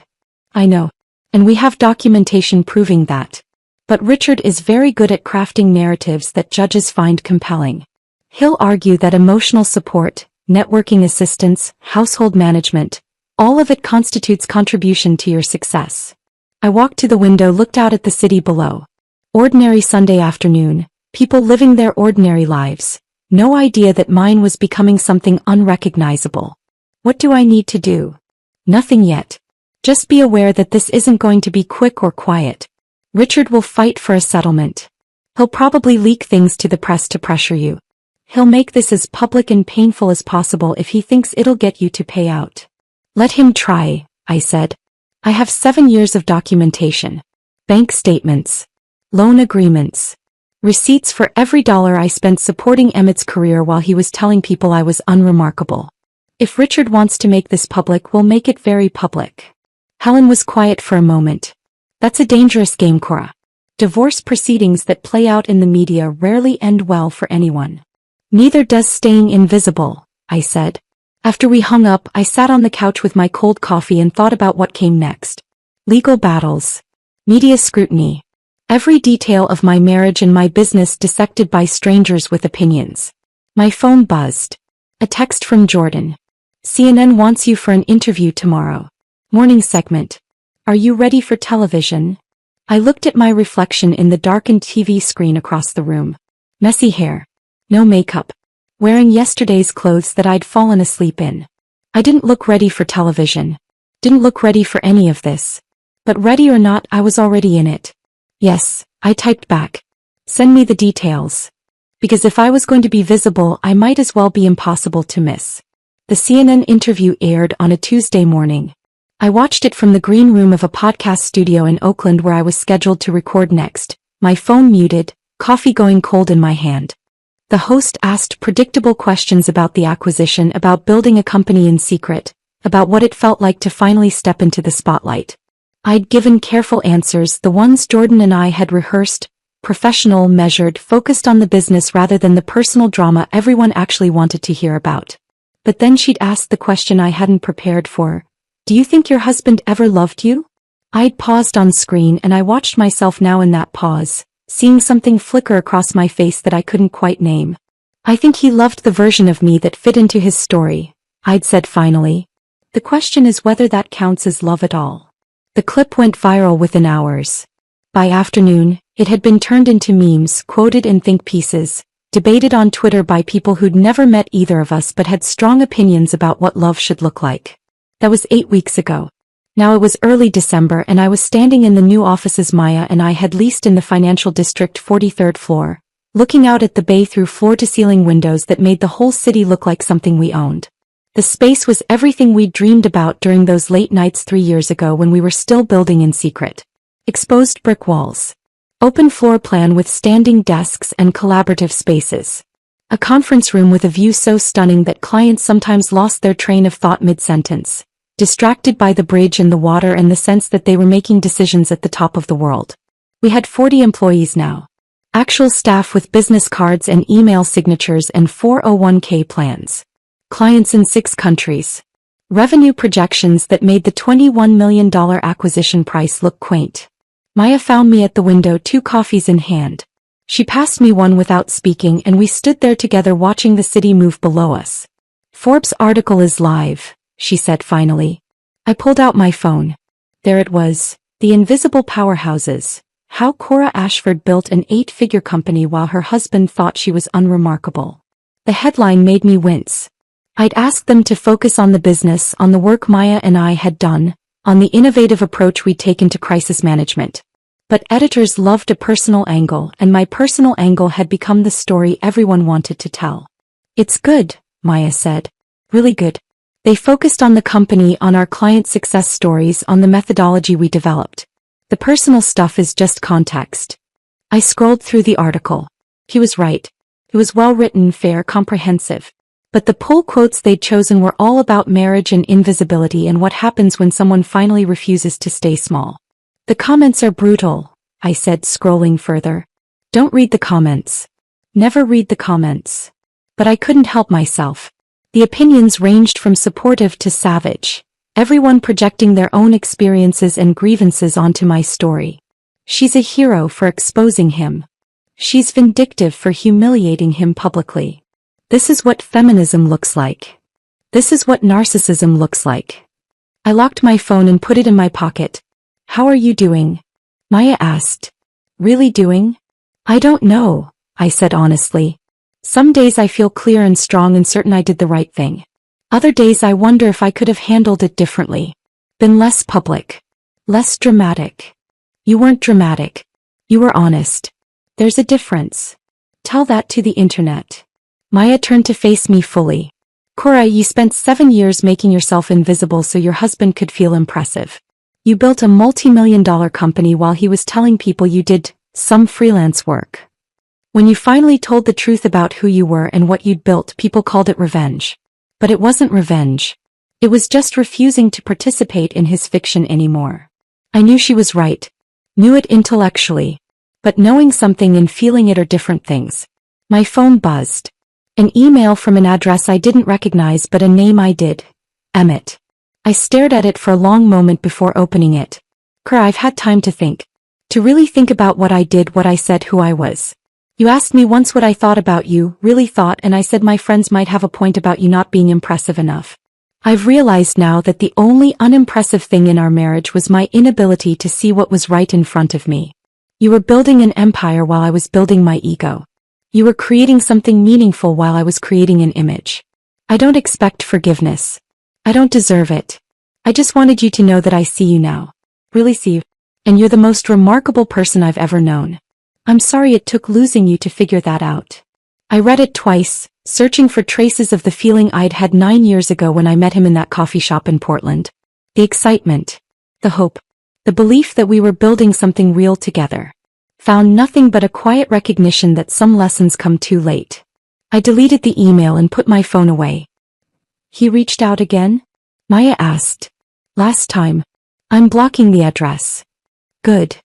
I know. And we have documentation proving that. But Richard is very good at crafting narratives that judges find compelling. He'll argue that emotional support, networking assistance, household management, all of it constitutes contribution to your success. I walked to the window, looked out at the city below. Ordinary Sunday afternoon, people living their ordinary lives. No idea that mine was becoming something unrecognizable. What do I need to do? Nothing yet. Just be aware that this isn't going to be quick or quiet. Richard will fight for a settlement. He'll probably leak things to the press to pressure you. He'll make this as public and painful as possible if he thinks it'll get you to pay out. Let him try, I said. I have 7 years of documentation. Bank statements. Loan agreements. Receipts for every dollar I spent supporting Emmett's career while he was telling people I was unremarkable. If Richard wants to make this public, we'll make it very public. Helen was quiet for a moment. That's a dangerous game, Cora. Divorce proceedings that play out in the media rarely end well for anyone. Neither does staying invisible, I said. After we hung up, I sat on the couch with my cold coffee and thought about what came next. Legal battles. Media scrutiny. Every detail of my marriage and my business dissected by strangers with opinions. My phone buzzed. A text from Jordan. CNN wants you for an interview tomorrow. Morning segment. Are you ready for television? I looked at my reflection in the darkened TV screen across the room. Messy hair. No makeup. Wearing yesterday's clothes that I'd fallen asleep in. I didn't look ready for television. Didn't look ready for any of this. But ready or not, I was already in it. Yes, I typed back. Send me the details. Because if I was going to be visible, I might as well be impossible to miss. The CNN interview aired on a Tuesday morning. I watched it from the green room of a podcast studio in Oakland where I was scheduled to record next, my phone muted, coffee going cold in my hand. The host asked predictable questions about the acquisition, about building a company in secret, about what it felt like to finally step into the spotlight. I'd given careful answers, the ones Jordan and I had rehearsed, professional, measured, focused on the business rather than the personal drama everyone actually wanted to hear about. But then she'd asked the question I hadn't prepared for. Do you think your husband ever loved you? I'd paused on screen and I watched myself now in that pause, seeing something flicker across my face that I couldn't quite name. I think he loved the version of me that fit into his story, I'd said finally. The question is whether that counts as love at all. The clip went viral within hours. By afternoon, it had been turned into memes, quoted in think pieces, debated on Twitter by people who'd never met either of us but had strong opinions about what love should look like. That was 8 weeks ago. Now it was early December and I was standing in the new offices Maya and I had leased in the financial district 43rd floor, looking out at the bay through floor-to-ceiling windows that made the whole city look like something we owned. The space was everything we'd dreamed about during those late nights 3 years ago when we were still building in secret. Exposed brick walls. Open floor plan with standing desks and collaborative spaces. A conference room with a view so stunning that clients sometimes lost their train of thought mid-sentence, distracted by the bridge and the water and the sense that they were making decisions at the top of the world. We had 40 employees now. Actual staff with business cards and email signatures and 401k plans. Clients in 6 countries. Revenue projections that made the $21 million acquisition price look quaint. Maya found me at the window, 2 coffees in hand. She passed me one without speaking and we stood there together watching the city move below us. Forbes article is live, she said finally. I pulled out my phone. There it was. The Invisible Powerhouses. How Cora Ashford built an 8-figure company while her husband thought she was unremarkable. The headline made me wince. I'd asked them to focus on the business, on the work Maya and I had done, on the innovative approach we'd taken to crisis management. But editors loved a personal angle, and my personal angle had become the story everyone wanted to tell. It's good, Maya said. Really good. They focused on the company, on our client success stories, on the methodology we developed. The personal stuff is just context. I scrolled through the article. He was right. It was well written, fair, comprehensive. But the pull quotes they'd chosen were all about marriage and invisibility and what happens when someone finally refuses to stay small. The comments are brutal, I said, scrolling further. Don't read the comments. Never read the comments. But I couldn't help myself. The opinions ranged from supportive to savage. Everyone projecting their own experiences and grievances onto my story. She's a hero for exposing him. She's vindictive for humiliating him publicly. This is what feminism looks like. This is what narcissism looks like. I locked my phone and put it in my pocket. How are you doing? Maya asked. Really doing? I don't know, I said honestly. Some days I feel clear and strong and certain I did the right thing. Other days I wonder if I could have handled it differently. Been less public. Less dramatic. You weren't dramatic. You were honest. There's a difference. Tell that to the internet. Maya turned to face me fully. Cora, you spent 7 years making yourself invisible so your husband could feel impressive. You built a multi-million-dollar company while he was telling people you did some freelance work. When you finally told the truth about who you were and what you'd built, people called it revenge. But it wasn't revenge. It was just refusing to participate in his fiction anymore. I knew she was right. Knew it intellectually. But knowing something and feeling it are different things. My phone buzzed. An email from an address I didn't recognize but a name I did. Emmett. I stared at it for a long moment before opening it. Cora, I've had time to think. To really think about what I did, what I said, who I was. You asked me once what I thought about you, really thought, and I said my friends might have a point about you not being impressive enough. I've realized now that the only unimpressive thing in our marriage was my inability to see what was right in front of me. You were building an empire while I was building my ego. You were creating something meaningful while I was creating an image. I don't expect forgiveness. I don't deserve it. I just wanted you to know that I see you now. Really see you. And you're the most remarkable person I've ever known. I'm sorry it took losing you to figure that out. I read it twice, searching for traces of the feeling I'd had 9 years ago when I met him in that coffee shop in Portland. The excitement. The hope. The belief that we were building something real together. Found nothing but a quiet recognition that some lessons come too late. I deleted the email and put my phone away. He reached out again? Maya asked. Last time. I'm blocking the address. Good.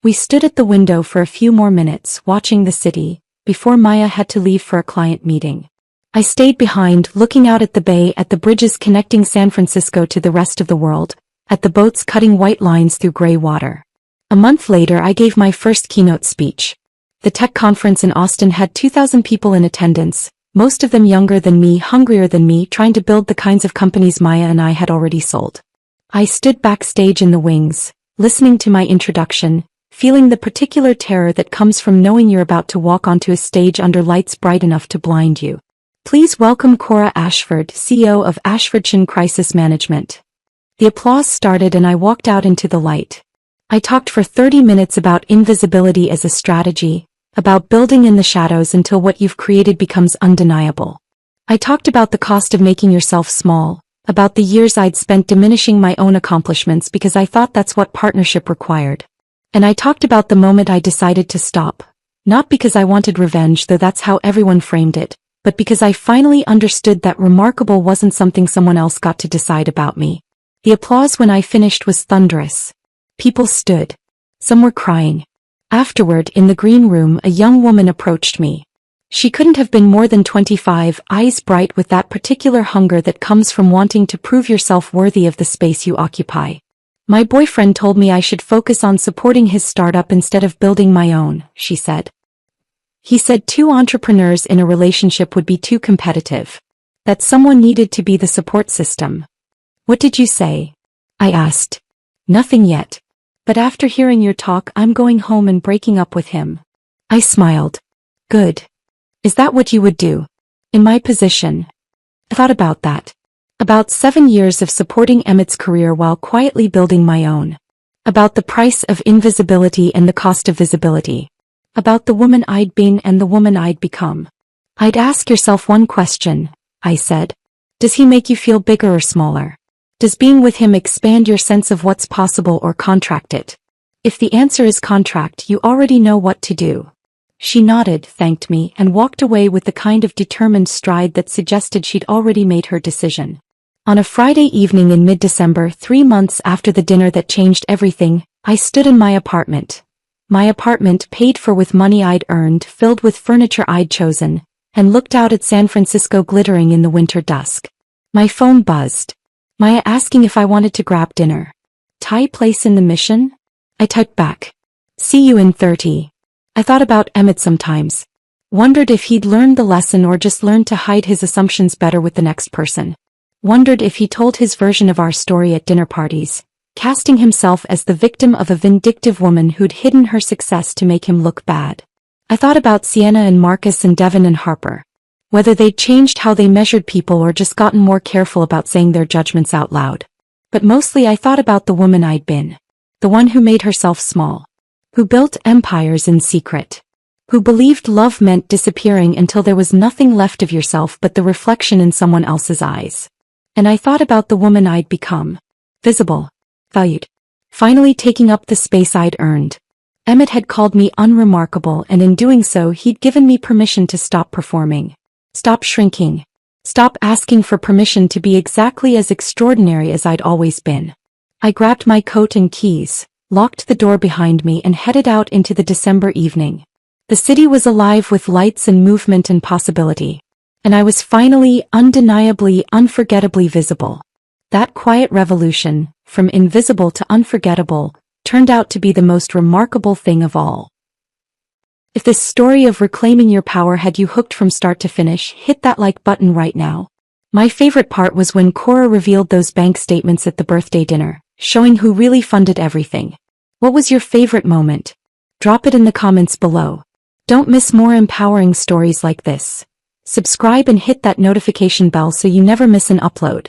We stood at the window for a few more minutes, watching the city, before Maya had to leave for a client meeting. I stayed behind, looking out at the bay, at the bridges connecting San Francisco to the rest of the world, at the boats cutting white lines through gray water. A month later I gave my first keynote speech. The tech conference in Austin had 2,000 people in attendance, most of them younger than me, hungrier than me, trying to build the kinds of companies Maya and I had already sold. I stood backstage in the wings, listening to my introduction, feeling the particular terror that comes from knowing you're about to walk onto a stage under lights bright enough to blind you. Please welcome Cora Ashford, CEO of Ashfordson Crisis Management. The applause started and I walked out into the light. I talked for 30 minutes about invisibility as a strategy, about building in the shadows until what you've created becomes undeniable. I talked about the cost of making yourself small, about the years I'd spent diminishing my own accomplishments because I thought that's what partnership required. And I talked about the moment I decided to stop. Not because I wanted revenge, though that's how everyone framed it, but because I finally understood that remarkable wasn't something someone else got to decide about me. The applause when I finished was thunderous. People stood. Some were crying. Afterward, in the green room, a young woman approached me. She couldn't have been more than 25, eyes bright with that particular hunger that comes from wanting to prove yourself worthy of the space you occupy. My boyfriend told me I should focus on supporting his startup instead of building my own, she said. He said two entrepreneurs in a relationship would be too competitive. That someone needed to be the support system. What did you say? I asked. Nothing yet. But after hearing your talk, I'm going home and breaking up with him. I smiled. Good. Is that what you would do? In my position? I thought about that. About 7 years of supporting Emmett's career while quietly building my own. About the price of invisibility and the cost of visibility. About the woman I'd been and the woman I'd become. I'd ask yourself one question, I said. Does he make you feel bigger or smaller? Does being with him expand your sense of what's possible or contract it? If the answer is contract, you already know what to do. She nodded, thanked me, and walked away with the kind of determined stride that suggested she'd already made her decision. On a Friday evening in mid-December, 3 months after the dinner that changed everything, I stood in my apartment. My apartment, paid for with money I'd earned, filled with furniture I'd chosen, and looked out at San Francisco glittering in the winter dusk. My phone buzzed. Maya asking if I wanted to grab dinner. Thai place in the Mission? I typed back. See you in 30. I thought about Emmett sometimes. Wondered if he'd learned the lesson or just learned to hide his assumptions better with the next person. Wondered if he told his version of our story at dinner parties, casting himself as the victim of a vindictive woman who'd hidden her success to make him look bad. I thought about Sienna and Marcus and Devin and Harper. Whether they'd changed how they measured people or just gotten more careful about saying their judgments out loud. But mostly I thought about the woman I'd been. The one who made herself small. Who built empires in secret. Who believed love meant disappearing until there was nothing left of yourself but the reflection in someone else's eyes. And I thought about the woman I'd become. Visible. Valued. Finally taking up the space I'd earned. Emmett had called me unremarkable, and in doing so he'd given me permission to stop performing. Stop shrinking. Stop asking for permission to be exactly as extraordinary as I'd always been. I grabbed my coat and keys, locked the door behind me, and headed out into the December evening. The city was alive with lights and movement and possibility. And I was finally, undeniably, unforgettably visible. That quiet revolution, from invisible to unforgettable, turned out to be the most remarkable thing of all. If this story of reclaiming your power had you hooked from start to finish, hit that like button right now. My favorite part was when Cora revealed those bank statements at the birthday dinner, showing who really funded everything. What was your favorite moment? Drop it in the comments below. Don't miss more empowering stories like this. Subscribe and hit that notification bell so you never miss an upload.